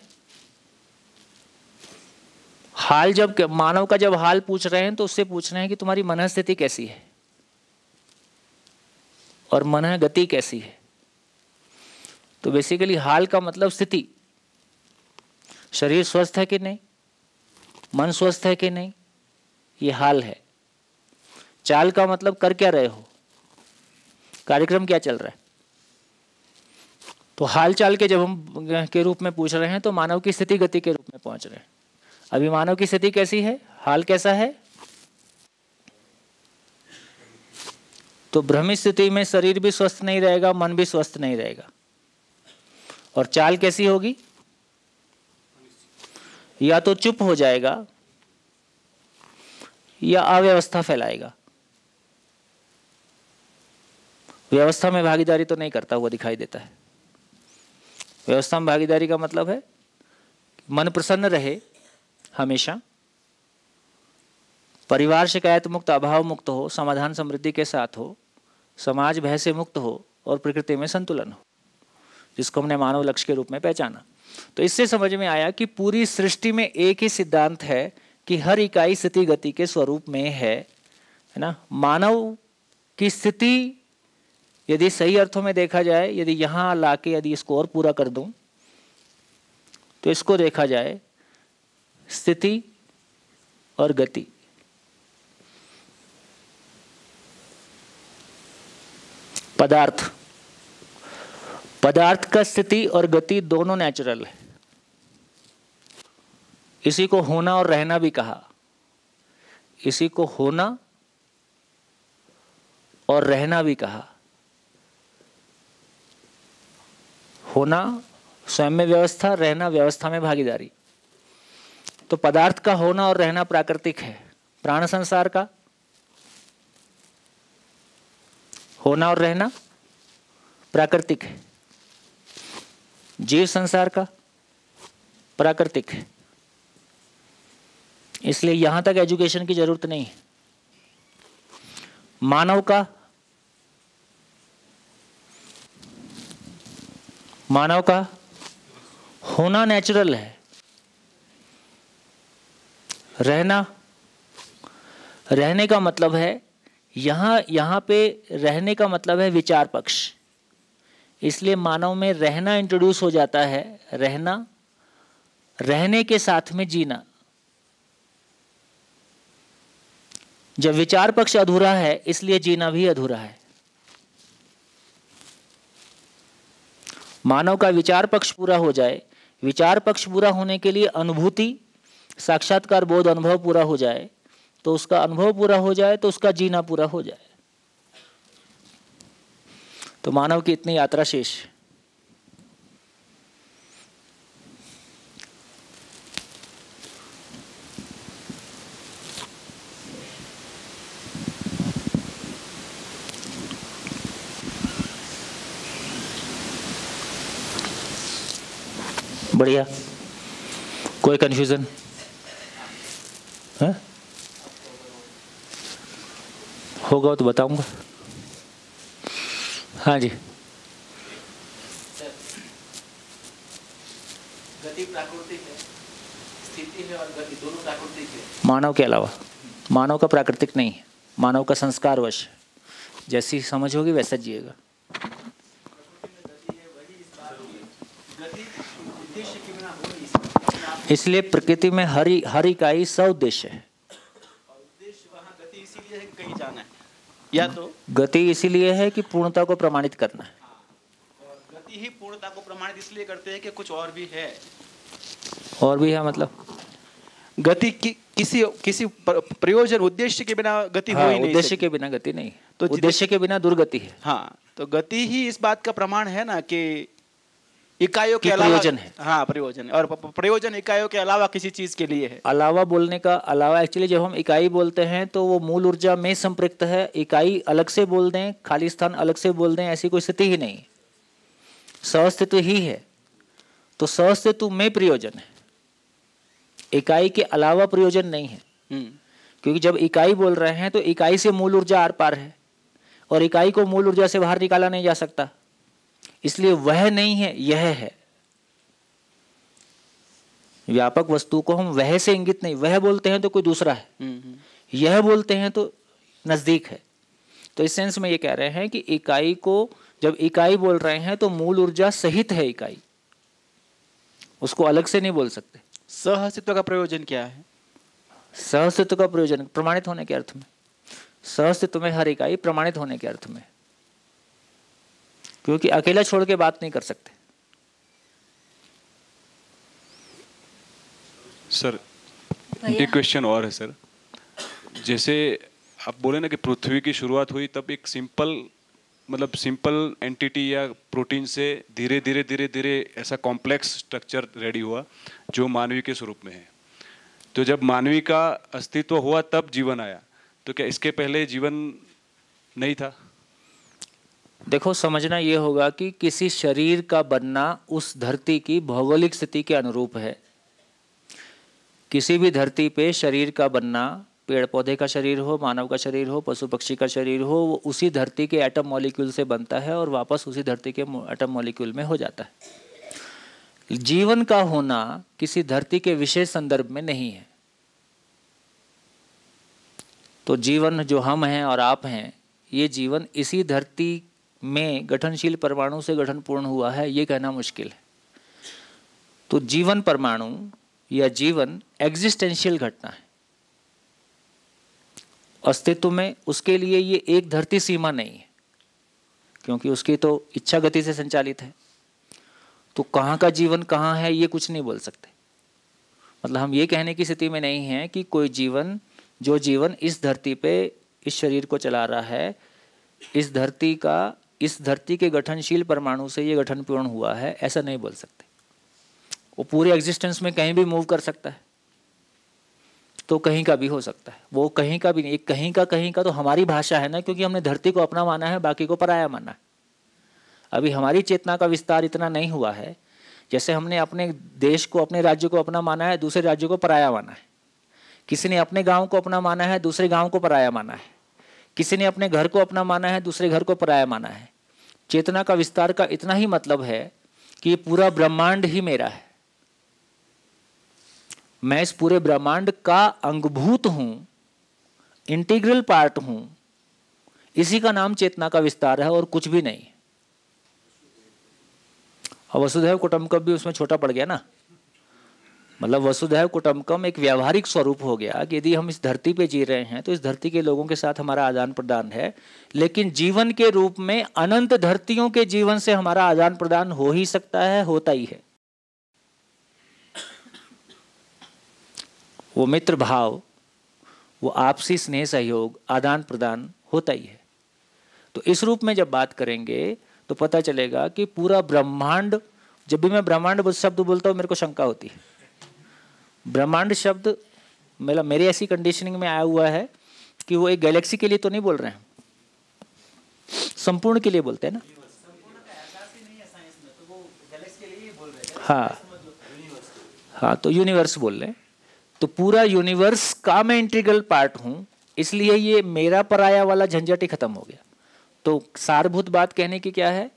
Speaker 1: हाल, जब मानव का जब हाल पूछ रहे हैं तो उससे पूछ रहे हैं कि तुम्हारी मन स्थिति कैसी है और मन गति कैसी है। तो बेसिकली हाल का मतलब स्थिति, शरीर स्वस्थ है कि नहीं, मन स्वस्थ है कि नहीं, ये हाल है। चाल का मतलब कर क्या रहे हो, कार्यक्रम क्या चल रहा है। तो हाल चाल के जब हम के रूप में पूछ रहे हैं तो मानव की स्थिति गति के रूप में पहुंच रहे हैं। अभी मानव की स्थिति कैसी है, हाल कैसा है? तो भ्रमित स्थिति में शरीर भी स्वस्थ नहीं रहेगा, मन भी स्वस्थ नहीं रहेगा। और चाल कैसी होगी? या तो चुप हो जाएगा या अव्यवस्था फैलाएगा। व्यवस्था में भागीदारी तो नहीं करता हुआ दिखाई देता है। व्यवस्था में भागीदारी का मतलब है मन प्रसन्न रहे हमेशा, परिवार शिकायत मुक्त, अभाव मुक्त हो, समाधान समृद्धि के साथ हो, समाज भय से मुक्त हो और प्रकृति में संतुलन हो, जिसको हमने मानव लक्ष्य के रूप में पहचाना। तो इससे समझ में आया कि पूरी सृष्टि में एक ही सिद्धांत है कि हर इकाई स्थिति गति के स्वरूप में है ना। मानव की स्थिति यदि सही अर्थों में देखा जाए, यदि यहाँ लाके यदि इसको और पूरा कर दूं तो इसको देखा जाए स्थिति और गति। पदार्थ का स्थिति और गति दोनों नेचुरल है। इसी को होना और रहना भी कहा। इसी को होना और रहना भी कहा। होना स्वयं में व्यवस्था, रहना व्यवस्था में भागीदारी। तो पदार्थ का होना और रहना प्राकृतिक है। प्राण संसार का होना और रहना प्राकृतिक है। जीव संसार का प्राकृतिक है। इसलिए यहां तक एजुकेशन की जरूरत नहीं है। मानव का होना नेचुरल है। रहने का मतलब है यहां पे रहने का मतलब है विचार पक्ष। इसलिए मानव में रहना इंट्रोड्यूस हो जाता है। रहने के साथ में जीना। जब विचार पक्ष अधूरा है इसलिए जीना भी अधूरा है। मानव का विचार पक्ष पूरा हो जाए, विचार पक्ष पूरा होने के लिए अनुभूति, साक्षात्कार, बोध, अनुभव पूरा हो जाए, तो उसका अनुभव पूरा हो जाए तो उसका जीना पूरा हो जाए। तो मानव की इतनी यात्रा शेष। बढ़िया। कोई कंफ्यूजन है? होगा तो बताऊंगा। हाँ जी।
Speaker 8: गति प्राकृतिक है, स्थिति है और गति दोनों प्राकृतिक है।
Speaker 1: मानव के अलावा। मानव का प्राकृतिक नहीं है, मानव का संस्कारवश। जैसी समझ होगी वैसा जिएगा। इसलिए प्रकृति में हर इकाई सउद्देश्य है।
Speaker 8: उद्देश्य वहाँ गति इसीलिए है कि कहीं जाना है, या तो
Speaker 1: गति इसीलिए है कि पूर्णता को प्रमाणित करना है।
Speaker 8: और गति ही पूर्णता को प्रमाणित इसलिए करते हैं कि कुछ और भी है।
Speaker 1: और भी है मतलब
Speaker 8: गति की किसी प्रयोजन, उद्देश्य के बिना गति हो ही नहीं।
Speaker 1: उद्देश्य के बिना गति नहीं, तो उद्देश्य के बिना दुर्गति है।
Speaker 8: हाँ, तो गति ही इस बात का प्रमाण है ना कि इकाइयों के अलावा
Speaker 1: प्रयोजन है।
Speaker 8: हाँ, प्रयोजन है। और प्रयोजन इकाइयों के अलावा किसी चीज के लिए है।
Speaker 1: अलावा बोलने का अलावा एक्चुअली जब हम इकाई बोलते हैं तो वो मूल ऊर्जा में संपृक्त है। इकाई अलग से बोल दें, खाली स्थान अलग से बोल दें, ऐसी कोई स्थिति ही नहीं। सहअस्तित्व ही है। तो सहअस्तित्व में प्रयोजन है, इकाई के अलावा प्रयोजन नहीं है। क्योंकि जब इकाई बोल रहे हैं तो इकाई से मूल ऊर्जा आर पार है और इकाई को मूल ऊर्जा से बाहर निकाला नहीं जा सकता। इसलिए वह नहीं है, यह है। व्यापक वस्तु को हम वह से इंगित नहीं, वह बोलते हैं तो कोई दूसरा है, यह बोलते हैं तो नजदीक है। तो इस सेंस में ये कह रहे हैं कि इकाई को जब इकाई बोल रहे हैं तो मूल ऊर्जा सहित है इकाई, उसको अलग से नहीं बोल सकते।
Speaker 8: सहअस्तित्व का प्रयोजन क्या है?
Speaker 1: सहअस्तित्व का प्रयोजन प्रमाणित होने के अर्थ में। सहअस्तित्व में हर इकाई प्रमाणित होने के अर्थ में, क्योंकि अकेला छोड़ के बात नहीं कर सकते।
Speaker 7: सर एक क्वेश्चन और है सर। जैसे आप बोले ना कि पृथ्वी की शुरुआत हुई तब एक सिंपल एंटिटी या प्रोटीन से धीरे धीरे ऐसा कॉम्प्लेक्स स्ट्रक्चर रेडी हुआ जो मानवी के स्वरूप में है। तो जब मानवी का अस्तित्व हुआ तब जीवन आया, तो क्या इसके पहले जीवन नहीं था?
Speaker 1: देखो, समझना ये होगा कि किसी शरीर का बनना उस धरती की भौगोलिक स्थिति के अनुरूप है। किसी भी धरती पे शरीर का बनना, पेड़ पौधे का शरीर हो, मानव का शरीर हो, पशु पक्षी का शरीर हो, वो उसी धरती के एटम मॉलिक्यूल से बनता है और वापस उसी धरती के एटम मॉलिक्यूल में हो जाता है। जीवन का होना किसी धरती के विशेष संदर्भ में नहीं है। तो जीवन जो हम हैं और आप हैं, ये जीवन इसी धरती में गठनशील परमाणु से गठन पूर्ण हुआ है, ये कहना मुश्किल है। तो जीवन परमाणु या जीवन एग्जिस्टेंशियल घटना है, अस्तित्व में उसके लिए ये एक धरती सीमा नहीं है, क्योंकि उसकी तो इच्छा गति से संचालित है। तो कहाँ का जीवन कहाँ है ये कुछ नहीं बोल सकते। मतलब हम ये कहने की स्थिति में नहीं है कि कोई जीवन, जो जीवन इस धरती पे इस शरीर को चला रहा है, इस धरती के गठनशील परमाणु से ये गठन पूर्ण हुआ है, ऐसा नहीं बोल सकते। वो पूरे एग्जिस्टेंस में कहीं भी मूव कर सकता है, तो कहीं का भी हो सकता है, वो कहीं का भी नहीं। कहीं का तो हमारी भाषा है ना, क्योंकि हमने धरती को अपना माना है, बाकी को पराया माना है। अभी हमारी चेतना का विस्तार इतना नहीं हुआ है, जैसे हमने अपने देश को, अपने राज्य को अपना माना है, दूसरे राज्य को पराया माना है। किसी ने अपने गांव को अपना माना है, दूसरे गांव को पराया माना है। किसी ने अपने घर को अपना माना है, दूसरे घर को पराया माना है। चेतना का विस्तार का इतना ही मतलब है कि ये पूरा ब्रह्मांड ही मेरा है, मैं इस पूरे ब्रह्मांड का अंगभूत हूं, इंटीग्रल पार्ट हूं। इसी का नाम चेतना का विस्तार है और कुछ भी नहीं। और वसुधैव कुटुंबकम भी उसमें छोटा पड़ गया ना। मतलब वसुधैव कुटुंबकम एक व्यावहारिक स्वरूप हो गया कि यदि हम इस धरती पे जी रहे हैं तो इस धरती के लोगों के साथ हमारा आदान प्रदान है, लेकिन जीवन के रूप में अनंत धरतियों के जीवन से हमारा आदान प्रदान हो ही सकता है, होता ही है। वो मित्र भाव, वो आपसी स्नेह सहयोग, आदान प्रदान होता ही है। तो इस रूप में जब बात करेंगे तो पता चलेगा कि पूरा ब्रह्मांड, जब भी मैं ब्रह्मांड शब्द बोलता हूँ मेरे को शंका होती है। ब्रह्मांड शब्द मेरी ऐसी कंडीशनिंग में आया हुआ है कि वो एक गैलेक्सी के लिए तो नहीं बोल रहे हैं, संपूर्ण के लिए बोलते हैं ना। हाँ, तो यूनिवर्स बोल रहे हैं। तो पूरा यूनिवर्स का मैं इंटीग्रल पार्ट हूं, इसलिए ये मेरा पराया वाला झंझट ही खत्म हो गया। तो सारभूत बात कहने की क्या है,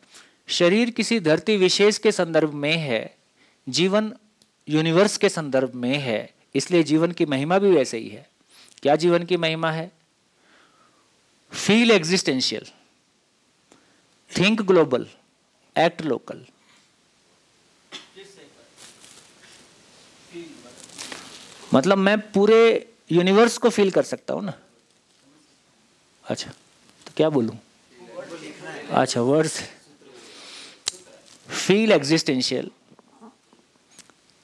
Speaker 1: शरीर किसी धरती विशेष के संदर्भ में है, जीवन यूनिवर्स के संदर्भ में है, इसलिए जीवन की महिमा भी वैसे ही है। क्या जीवन की महिमा है? Feel existential, think global, act local. मतलब मैं पूरे यूनिवर्स को फील कर सकता हूं ना। अच्छा, तो क्या बोलूं? अच्छा, words. Feel existential,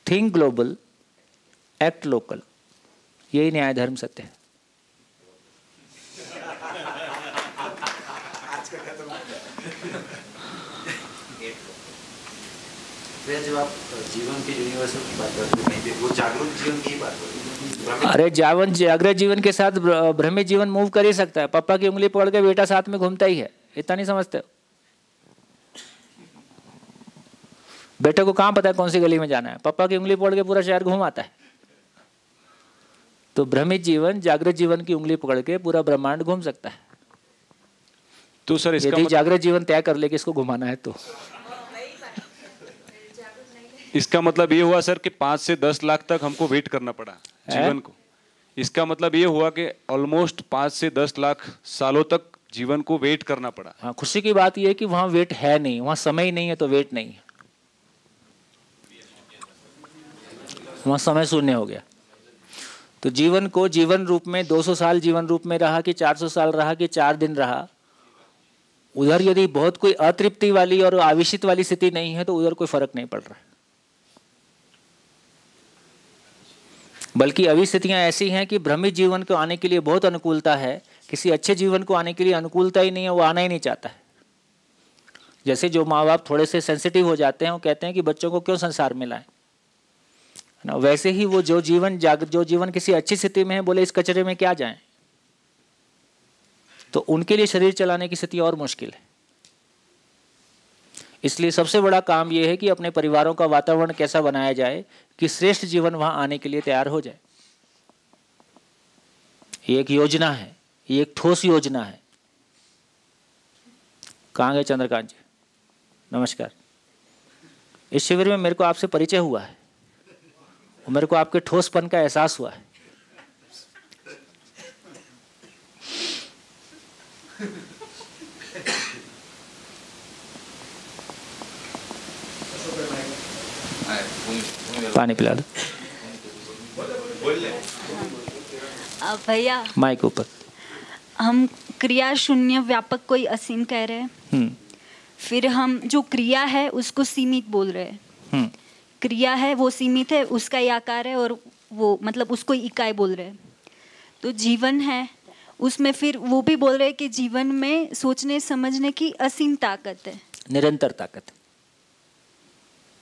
Speaker 1: think global, act local, यही न्याय धर्म सत्य है।
Speaker 9: जब आप जीवन के यूनिवर्सल की बात करते हैं, वो जागरूक जीवन की बात करते हैं।
Speaker 1: अरे जागृत जीवन के साथ भ्रमित जीवन मूव कर ही सकता है। पापा की उंगली पकड़ के बेटा साथ में घूमता ही है, इतना नहीं समझते हो? बेटे को कहाँ पता है कौन सी गली में जाना है, पापा की उंगली पकड़ के पूरा शहर घुमाता है। तो भ्रमित जीवन जागृत जीवन की उंगली पकड़ के पूरा ब्रह्मांड घूम सकता है।
Speaker 7: तो सर
Speaker 1: यदि जागृत जीवन तय कर ले कि इसको घुमाना है तो।
Speaker 7: इसका मतलब ये हुआ सर कि 5 से 10 लाख तक हमको वेट करना पड़ा जीवन को। इसका मतलब ये हुआ कि ऑलमोस्ट 5 से 10 लाख सालों तक जीवन को वेट करना पड़ा।
Speaker 1: हाँ, खुशी की बात यह है कि वहां वेट है नहीं, वहां समय ही नहीं है, तो वेट नहीं है, वहां समय शून्य हो गया। तो जीवन को जीवन रूप में 200 साल जीवन रूप में रहा कि 400 साल रहा कि 4 दिन रहा, उधर यदि बहुत कोई अतृप्ति वाली और आविषित वाली स्थिति नहीं है तो उधर कोई फर्क नहीं पड़ रहा है। बल्कि अभी स्थितियां ऐसी हैं कि भ्रमित जीवन को आने के लिए बहुत अनुकूलता है, किसी अच्छे जीवन को आने के लिए अनुकूलता ही नहीं है, वो आना ही नहीं चाहता है। जैसे जो माँ बाप थोड़े से सेंसिटिव हो जाते हैं, वो कहते हैं कि बच्चों को क्यों संसार में लाएं, ना वैसे ही वो जो जीवन किसी अच्छी स्थिति में है, बोले इस कचरे में क्या जाएं, तो उनके लिए शरीर चलाने की स्थिति और मुश्किल है। इसलिए सबसे बड़ा काम यह है कि अपने परिवारों का वातावरण कैसा बनाया जाए कि श्रेष्ठ जीवन वहां आने के लिए तैयार हो जाए। ये एक योजना है, ये एक ठोस योजना है। कहाँ गए चंद्रकांत जी? नमस्कार। इस शिविर में मेरे को आपसे परिचय हुआ है और मेरे को आपके ठोसपन का एहसास हुआ है। पानी पिला दो
Speaker 10: भैया।
Speaker 1: माइक ऊपर।
Speaker 10: हम क्रिया शून्य व्यापक कोई असीम कह रहे हैं, फिर हम जो क्रिया है उसको सीमित बोल रहे हैं। क्रिया है वो सीमित है, उसका ही आकार है, और वो मतलब उसको इकाई बोल रहे हैं। तो जीवन है उसमें फिर वो भी बोल रहे हैं कि जीवन में सोचने समझने की असीम ताकत है,
Speaker 1: निरंतर ताकत।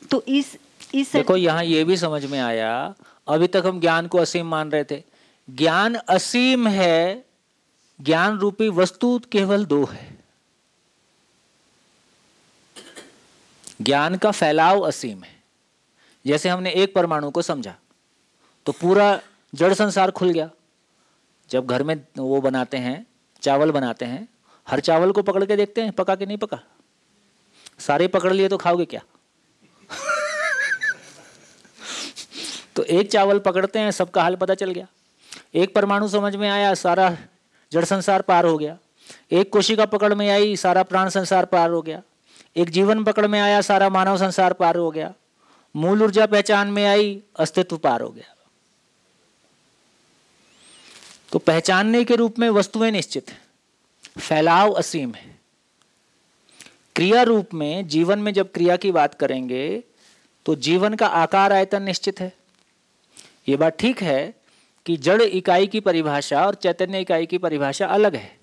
Speaker 10: तो इस
Speaker 1: देखो यहाँ ये भी समझ में आया, अभी तक हम ज्ञान को असीम मान रहे थे। ज्ञान असीम है, ज्ञान रूपी वस्तु केवल दो है। ज्ञान का फैलाव असीम है। जैसे हमने एक परमाणु को समझा तो पूरा जड़ संसार खुल गया। जब घर में वो बनाते हैं, चावल बनाते हैं, हर चावल को पकड़ के देखते हैं पका कि नहीं पका। सारे पकड़ लिए तो खाओगे क्या? तो एक चावल पकड़ते हैं, सबका हाल पता चल गया। एक परमाणु समझ में आया, सारा जड़ संसार पार हो गया। एक कोशिका पकड़ में आई, सारा प्राण संसार पार हो गया। एक जीवन पकड़ में आया, सारा मानव संसार पार हो गया। मूल ऊर्जा पहचान में आई, अस्तित्व पार हो गया। तो पहचानने के रूप में वस्तुएं निश्चित है, फैलाव असीम है। क्रिया रूप में जीवन में जब क्रिया की बात करेंगे तो जीवन का आकार आयतन निश्चित है। ये बात ठीक है कि जड़ इकाई की परिभाषा और चैतन्य इकाई की परिभाषा अलग है।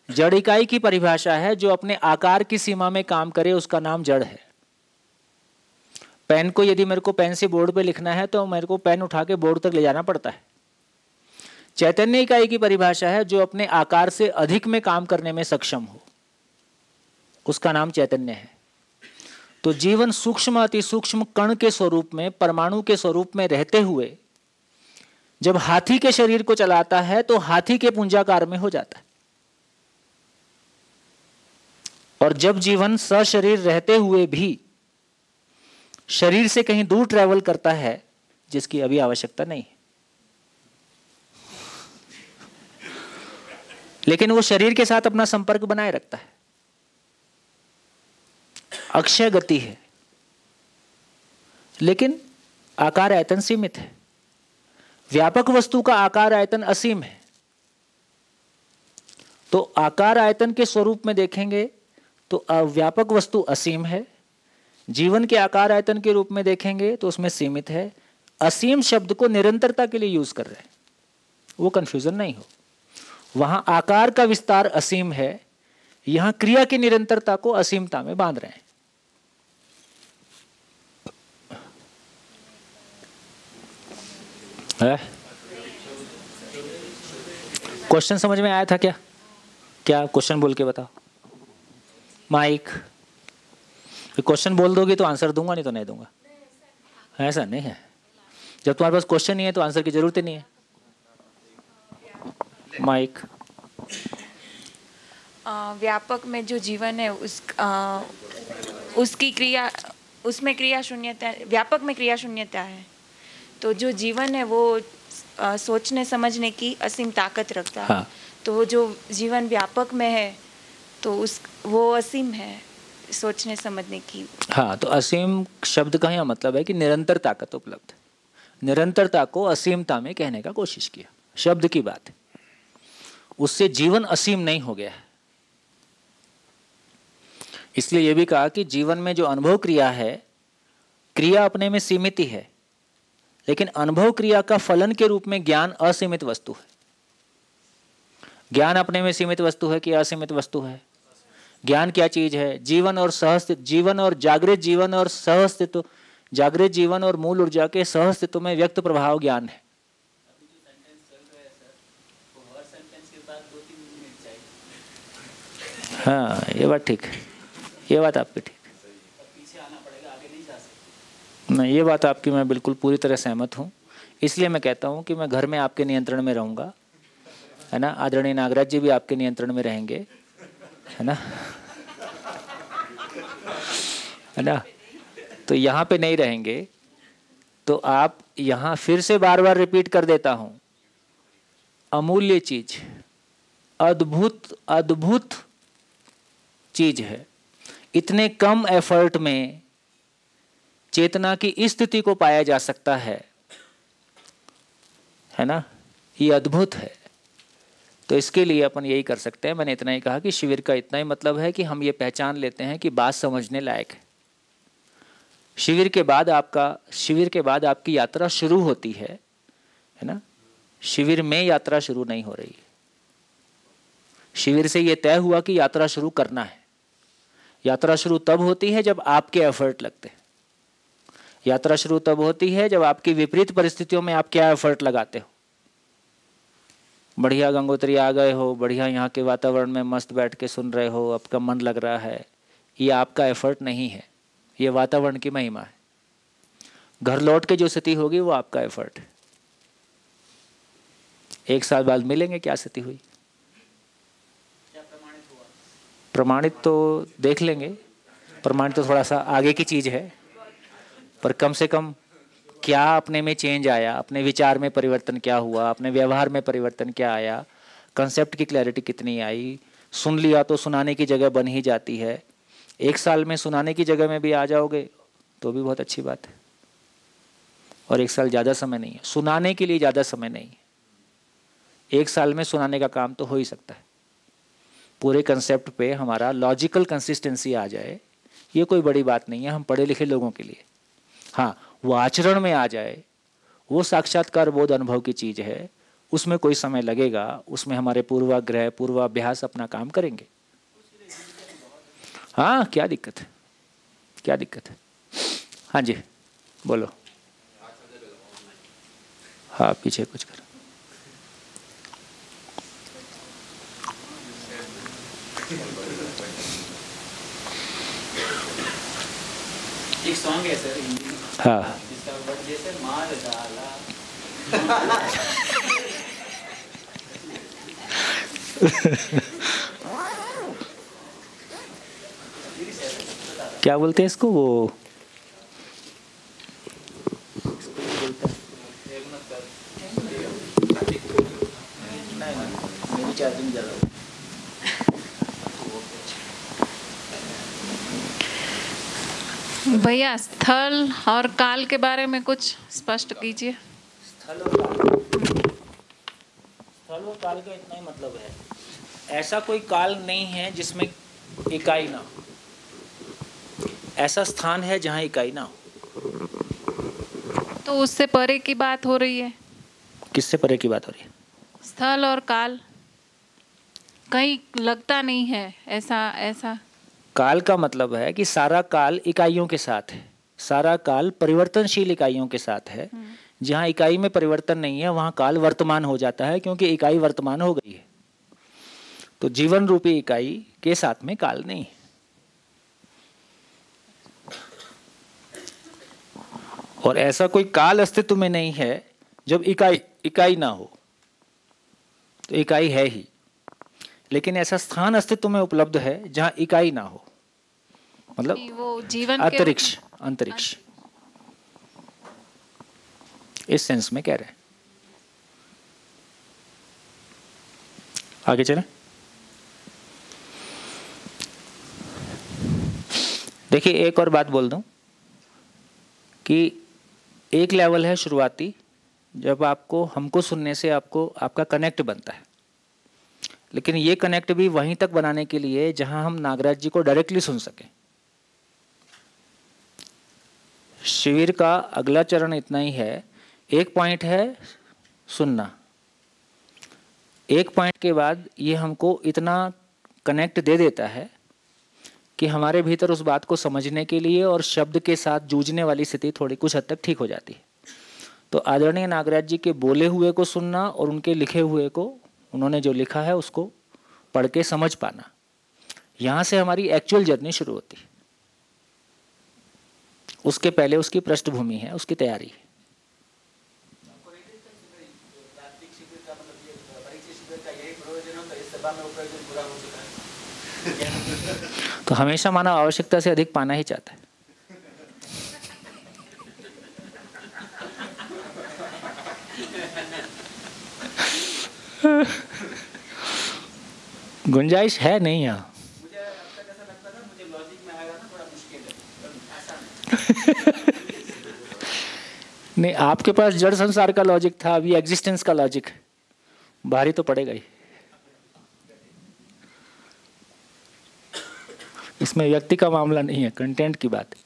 Speaker 1: जड़ इकाई की परिभाषा है जो अपने आकार की सीमा में काम करे, उसका नाम जड़ है। पेन को यदि मेरे को पेन से बोर्ड पे लिखना है तो मेरे को पेन उठा के बोर्ड तक ले जाना पड़ता है। चैतन्य इकाई की परिभाषा है जो अपने आकार से अधिक में काम करने में सक्षम हो, उसका नाम चैतन्य है। तो जीवन सूक्ष्म अति सूक्ष्म कण के स्वरूप में, परमाणु के स्वरूप में रहते हुए जब हाथी के शरीर को चलाता है तो हाथी के पुंजाकार में हो जाता है। और जब जीवन सशरीर रहते हुए भी शरीर से कहीं दूर ट्रैवल करता है, जिसकी अभी आवश्यकता नहीं है, लेकिन वो शरीर के साथ अपना संपर्क बनाए रखता है। अक्षय गति है, लेकिन आकार आयतन सीमित है। व्यापक वस्तु का आकार आयतन असीम है। तो आकार आयतन के स्वरूप में देखेंगे तो व्यापक वस्तु असीम है। जीवन के आकार आयतन के रूप में देखेंगे तो उसमें सीमित है। असीम शब्द को निरंतरता के लिए यूज कर रहे हैं, वो कंफ्यूजन नहीं हो। वहां आकार का विस्तार असीम है, यहां क्रिया की निरंतरता को असीमता में बांध रहे हैं। क्वेश्चन समझ में आया था क्या? क्या क्वेश्चन बोल के बताओ। माइक, क्वेश्चन बोल दोगे तो आंसर दूंगा, नहीं तो नहीं दूंगा। ऐसा नहीं है, जब तुम्हारे पास क्वेश्चन नहीं है तो आंसर की जरूरत ही नहीं है। माइक।
Speaker 11: व्यापक में जो जीवन है उसकी क्रिया, उसमें क्रिया शून्यता, व्यापक में क्रिया शून्यता है। तो जो जीवन है वो सोचने समझने की असीम ताकत रखता है। हाँ। तो जो जीवन व्यापक में है तो वो असीम है सोचने समझने की। हाँ, तो असीम शब्द का यह मतलब है कि निरंतर ताकत उपलब्ध है। निरंतरता को असीमता में कहने का कोशिश किया, शब्द की बात है। उससे जीवन असीम नहीं हो गया है। इसलिए यह भी कहा कि जीवन में जो अनुभव क्रिया है, क्रिया अपने में सीमित ही है, लेकिन अनुभव क्रिया का फलन के रूप में ज्ञान असीमित वस्तु है। ज्ञान अपने में सीमित वस्तु है कि असीमित वस्तु है? ज्ञान क्या चीज है? जीवन और सहस्तित्व, जीवन और जागृत जीवन और सहस्तित्व, जागृत जीवन और मूल ऊर्जा के सहस्तित्व में व्यक्त प्रभाव ज्ञान है। हाँ, ये बात ठीक है, ये बात आपकी ठीक है। नहीं, ये बात आपकी मैं बिल्कुल पूरी तरह सहमत हूँ। इसलिए मैं कहता हूँ कि मैं घर में आपके नियंत्रण में रहूँगा, है ना। आदरणीय नागराज जी भी आपके नियंत्रण में रहेंगे, है ना, है ना।
Speaker 1: तो यहाँ पे नहीं रहेंगे तो आप यहाँ फिर से बार बार रिपीट कर देता हूँ, अमूल्य चीज, अद्भुत अद्भुत चीज है। इतने कम एफर्ट में चेतना की इस स्थिति को पाया जा सकता है ना, ये अद्भुत है। तो इसके लिए अपन यही कर सकते हैं। मैंने इतना ही कहा कि शिविर का इतना ही मतलब है कि हम ये पहचान लेते हैं कि बात समझने लायक है। शिविर के बाद आपकी यात्रा शुरू होती है ना। शिविर में यात्रा शुरू नहीं हो रही है। शिविर से ये तय हुआ कि यात्रा शुरू करना है। यात्रा शुरू तब होती है जब आपके एफर्ट लगते हैं। यात्रा शुरू तब होती है जब आपकी विपरीत परिस्थितियों में आप क्या एफर्ट लगाते हो। बढ़िया गंगोत्री आ गए हो, बढ़िया यहाँ के वातावरण में मस्त बैठ के सुन रहे हो, आपका मन लग रहा है, ये आपका एफर्ट नहीं है, ये वातावरण की महिमा है। घर लौट के जो स्थिति होगी वो आपका एफर्ट है। 1 साल बाद मिलेंगे क्या स्थिति हुई, प्रमाणित तो देख लेंगे। प्रमाणित तो थोड़ा सा आगे की चीज है, पर कम से कम क्या अपने में चेंज आया, अपने विचार में परिवर्तन क्या हुआ, अपने व्यवहार में परिवर्तन क्या आया, कंसेप्ट की क्लैरिटी कितनी आई। सुन लिया तो सुनाने की जगह बन ही जाती है। 1 साल में सुनाने की जगह में भी आ जाओगे तो भी बहुत अच्छी बात है। और 1 साल ज़्यादा समय नहीं है, सुनाने के लिए ज़्यादा समय नहीं है। 1 साल में सुनाने का काम तो हो ही सकता है। पूरे कंसेप्ट पे हमारा लॉजिकल कंसिस्टेंसी आ जाए, ये कोई बड़ी बात नहीं है हम पढ़े लिखे लोगों के लिए। हाँ, वो आचरण में आ जाए, वो साक्षात्कार बोध अनुभव की चीज़ है, उसमें कोई समय लगेगा। उसमें हमारे पूर्वाग्रह पूर्वाभ्यास अपना काम करेंगे। हाँ, क्या दिक्कत है, क्या दिक्कत है। हाँ जी बोलो। हाँ पीछे कुछ कर।
Speaker 8: एक सॉन्ग है सर हिंदी में,
Speaker 1: हाँ
Speaker 8: जिसका वर्ड जैसे मार डाला।
Speaker 1: क्या बोलते हैं इसको, वो मेरी चार्जिंग ज़्यादा हो।
Speaker 12: भैया स्थल और काल के बारे में कुछ स्पष्ट कीजिए।
Speaker 1: स्थल और काल का इतना ही मतलब है, ऐसा कोई काल नहीं है जिसमें इकाई ना हो। ऐसा स्थान है जहाँ इकाई ना हो।
Speaker 12: तो उससे परे की बात हो रही है।
Speaker 1: किससे परे की बात हो रही है?
Speaker 12: स्थल और काल कहीं लगता नहीं है ऐसा।
Speaker 1: काल का मतलब है कि सारा काल इकाइयों के साथ है, सारा काल परिवर्तनशील इकाइयों के साथ है। जहाँ इकाई में परिवर्तन नहीं है वहाँ काल वर्तमान हो जाता है, क्योंकि इकाई वर्तमान हो गई है। तो जीवन रूपी इकाई के साथ में काल नहीं है। और ऐसा कोई काल अस्तित्व में नहीं है जब इकाई ना हो। तो इकाई है ही, लेकिन ऐसा स्थान अस्तित्व में उपलब्ध है जहाँ इकाई ना हो, मतलब
Speaker 12: वो जीवन
Speaker 1: अंतरिक्ष इस सेंस में कह रहे हैं। आगे चलें। देखिए एक और बात बोल दूं कि एक लेवल है शुरुआती, जब हमको सुनने से आपका कनेक्ट बनता है। लेकिन ये कनेक्ट भी वहीं तक बनाने के लिए जहां हम नागराज जी को डायरेक्टली सुन सकें। शिविर का अगला चरण इतना ही है। एक पॉइंट है सुनना, एक पॉइंट के बाद ये हमको इतना कनेक्ट दे देता है कि हमारे भीतर उस बात को समझने के लिए और शब्द के साथ जूझने वाली स्थिति थोड़ी कुछ हद तक ठीक हो जाती है। तो आदरणीय नागराज जी के बोले हुए को सुनना और उनके लिखे हुए को, उन्होंने जो लिखा है उसको पढ़ के समझ पाना, यहाँ से हमारी एक्चुअल जर्नी शुरू होती है। उसके पहले उसकी पृष्ठभूमि है, उसकी तैयारी है। तो हमेशा मानव आवश्यकता से अधिक पाना ही चाहता है। गुंजाइश है नहीं यहाँ।
Speaker 8: मुझे अब तक ऐसा लगता था मुझे लॉजिक में आएगा ना थोड़ा मुश्किल है, आसान
Speaker 1: नहीं, आपके पास जड़ संसार का लॉजिक था, अभी एग्जिस्टेंस का लॉजिक है, भारी तो पड़ेगा ही। इसमें व्यक्ति का मामला नहीं है, कंटेंट की बात है।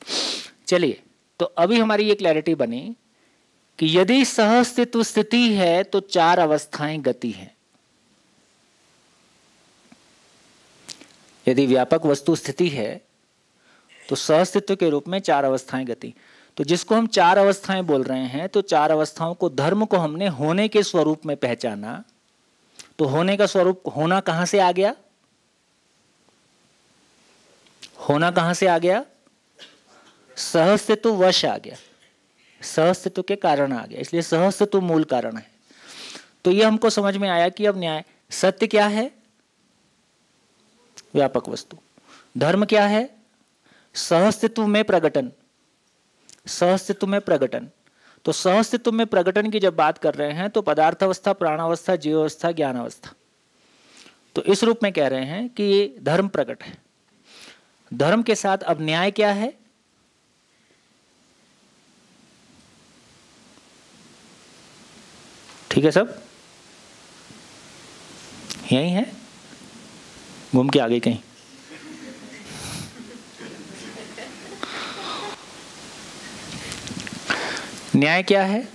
Speaker 1: चलिए, तो अभी हमारी ये क्लैरिटी बनी कि यदि सहअस्तित्व स्थिति है तो चार अवस्थाएं गति हैं। यदि व्यापक वस्तु स्थिति है तो सहअस्तित्व के रूप में चार अवस्थाएं गति। तो जिसको हम चार अवस्थाएं बोल रहे हैं, तो चार अवस्थाओं को, धर्म को हमने होने के स्वरूप में पहचाना। तो होने का स्वरूप, होना कहां से आ गया? होना कहां से आ गया? सहअस्तित्व वश आ गया, सहअस्तित्व के कारण आ गया, इसलिए सहअस्तित्व मूल कारण है। तो ये हमको समझ में आया कि अब न्याय, सत्य क्या है? व्यापक वस्तु। धर्म क्या है? सहअस्तित्व में प्रकटन, सहअस्तित्व में प्रकटन। तो सहअस्तित्व में प्रकटन की जब बात कर रहे हैं तो पदार्थावस्था, प्राणावस्था, जीवावस्था, ज्ञानावस्था, तो इस रूप में कह रहे हैं कि ये धर्म प्रकट है। धर्म के साथ अब न्याय क्या है? ठीक है, सब यही है, घूम के आगे कहीं। न्याय क्या है?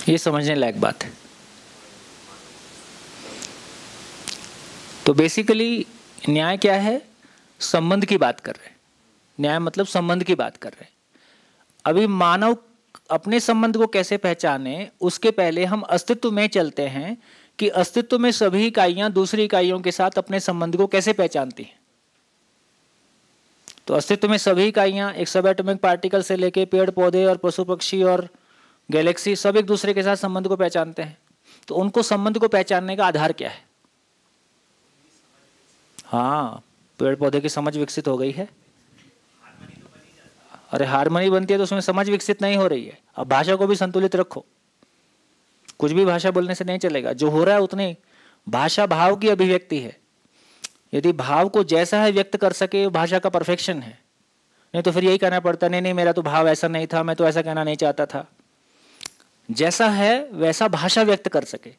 Speaker 1: ये समझने लायक बात है। तो बेसिकली न्याय क्या है? संबंध की बात कर रहे हैं। न्याय मतलब संबंध की बात कर रहे हैं। अभी मानव अपने संबंध को कैसे पहचाने, उसके पहले हम अस्तित्व में चलते हैं कि अस्तित्व में सभी इकाइयां दूसरी इकाइयों के साथ अपने संबंध को कैसे पहचानती हैं। तो अस्तित्व में सभी इकाइयां, एक सब एटॉमिक पार्टिकल से लेके पेड़ पौधे और पशु पक्षी और गैलेक्सी, सब एक दूसरे के साथ संबंध को पहचानते हैं। तो उनको संबंध को पहचानने का आधार क्या है? हाँ, पेड़ पौधे की समझ विकसित हो गई है। अरे हारमोनी बनती है तो उसमें समझ विकसित नहीं हो रही है। अब भाषा को भी संतुलित रखो, कुछ भी भाषा बोलने से नहीं चलेगा। जो हो रहा है उतनी भाषा भाव की अभिव्यक्ति है। यदि भाव को जैसा है व्यक्त कर सके, भाषा का परफेक्शन है। नहीं तो फिर यही कहना पड़ता, नहीं नहीं मेरा तो भाव ऐसा नहीं था, मैं तो ऐसा कहना नहीं चाहता था। जैसा है वैसा भाषा व्यक्त कर सके,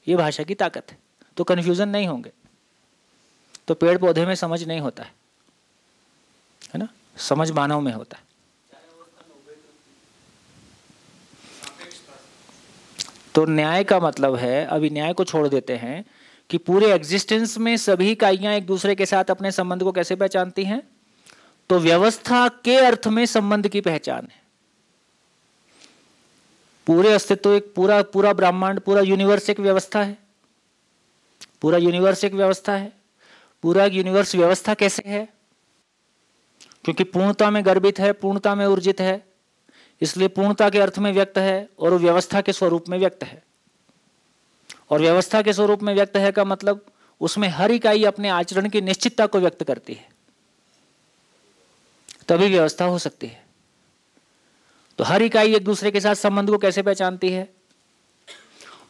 Speaker 1: ये भाषा की ताकत है। तो कन्फ्यूजन नहीं होंगे। तो पेड़ पौधे में समझ नहीं होता है ना, समझ मानव में होता है। तो न्याय का मतलब है, अभी न्याय को छोड़ देते हैं, कि पूरे एग्जिस्टेंस में सभी इकाइयां एक दूसरे के साथ अपने संबंध को कैसे पहचानती हैं। तो व्यवस्था के अर्थ में संबंध की पहचान है। पूरे अस्तित्व, एक पूरा ब्रह्मांड, पूरा यूनिवर्स एक व्यवस्था है। पूरा यूनिवर्स एक व्यवस्था है। पूरा यूनिवर्स व्यवस्था कैसे है? क्योंकि पूर्णता में गर्भित है, पूर्णता में ऊर्जित है, इसलिए पूर्णता के अर्थ में व्यक्त है और व्यवस्था के स्वरूप में व्यक्त है। और व्यवस्था के स्वरूप में व्यक्त है का मतलब उसमें हर इकाई अपने आचरण की निश्चितता को व्यक्त करती है, तभी व्यवस्था हो सकती है। तो हर इकाई एक दूसरे के साथ संबंध को कैसे पहचानती है?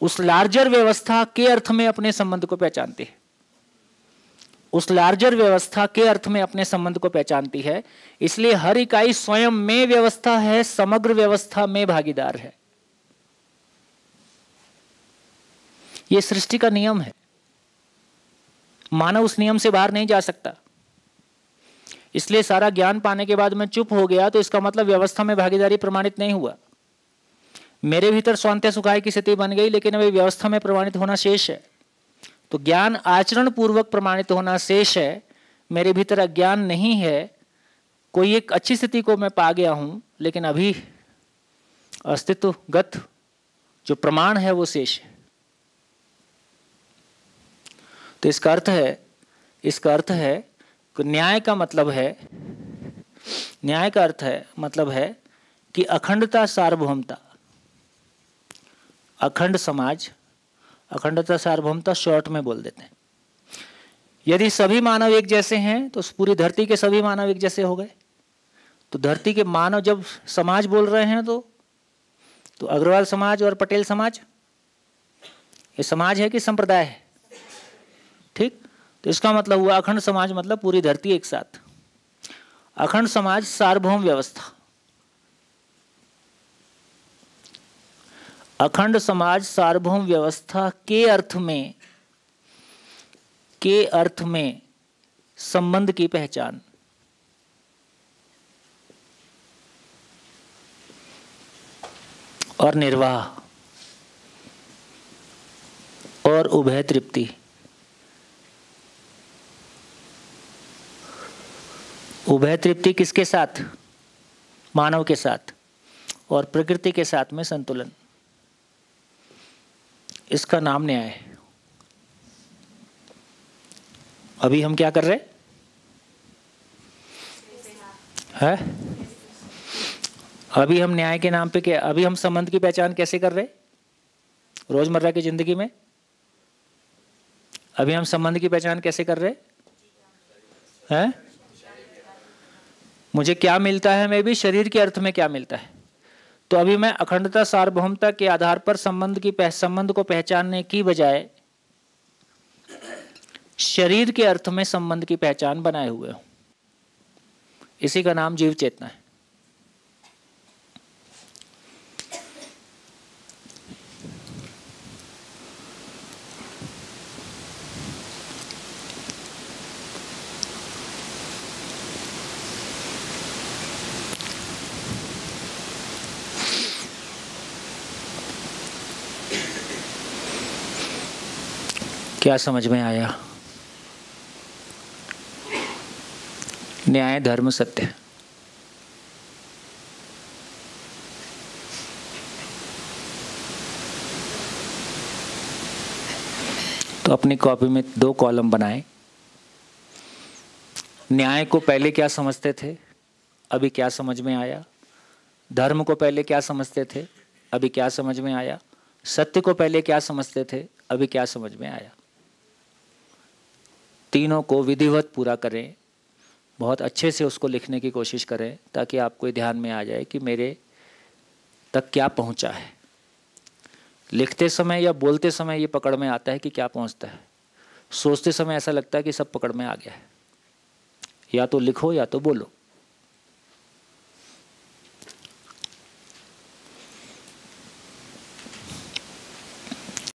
Speaker 1: उस लार्जर व्यवस्था के अर्थ में अपने संबंध को पहचानती है। उस लार्जर व्यवस्था के अर्थ में अपने संबंध को पहचानती है। इसलिए हर इकाई स्वयं में व्यवस्था है, समग्र व्यवस्था में भागीदार है। यह सृष्टि का नियम है। मानव उस नियम से बाहर नहीं जा सकता। इसलिए सारा ज्ञान पाने के बाद मैं चुप हो गया तो इसका मतलब व्यवस्था में भागीदारी प्रमाणित नहीं हुआ। मेरे भीतर स्वांत्य सुखाय की स्थिति बन गई, लेकिन अभी व्यवस्था में प्रमाणित होना शेष है। तो ज्ञान आचरण पूर्वक प्रमाणित होना शेष है। मेरे भीतर अज्ञान नहीं है। कोई एक अच्छी स्थिति को मैं पा गया हूं, लेकिन अभी अस्तित्वगत जो प्रमाण है वो शेष है। तो इसका अर्थ है कि न्याय का मतलब है, न्याय का अर्थ है मतलब है कि अखंडता, सार्वभौमता, अखंड समाज, अखंडता, सार्वभौमता शॉर्ट में बोल देते हैं। यदि सभी मानव एक जैसे हैं तो पूरी धरती के सभी मानव एक जैसे हो गए। तो धरती के मानव जब समाज बोल रहे हैं तो तो अग्रवाल समाज और पटेल समाज ये समाज है कि संप्रदाय है? ठीक, तो इसका मतलब हुआ अखंड समाज मतलब पूरी धरती एक साथ। अखंड समाज सार्वभौम व्यवस्था, अखंड समाज सार्वभौम व्यवस्था के अर्थ में संबंध की पहचान, और निर्वाह और उभय तृप्ति। उभय तृप्ति किसके साथ? मानव के साथ, और प्रकृति के साथ में संतुलन। इसका नाम न्याय है। अभी हम क्या कर रहे हैं? अभी हम न्याय के नाम पे क्या, अभी हम संबंध की पहचान कैसे कर रहे रोजमर्रा की जिंदगी में? अभी हम संबंध की पहचान कैसे कर रहे हैं? मुझे क्या मिलता है, मैं भी शरीर के अर्थ में क्या मिलता है। तो अभी मैं अखंडता सार्वभौमता के आधार पर संबंध को पहचानने की बजाय शरीर के अर्थ में संबंध की पहचान बनाए हुए हूं। इसी का नाम जीव चेतना है। क्या समझ में आया? न्याय, धर्म, सत्य। तो अपनी कॉपी में 2 कॉलम बनाए। न्याय को पहले क्या समझते थे, अभी क्या समझ में आया। धर्म को पहले क्या समझते थे, अभी क्या समझ में आया। सत्य को पहले क्या समझते थे, अभी क्या समझ में आया। तीनों को विधिवत पूरा करें, बहुत अच्छे से उसको लिखने की कोशिश करें, ताकि आपको ध्यान में आ जाए कि मेरे तक क्या पहुंचा है। लिखते समय या बोलते समय ये पकड़ में आता है कि क्या पहुंचता है। सोचते समय ऐसा लगता है कि सब पकड़ में आ गया है। या तो लिखो या तो बोलो।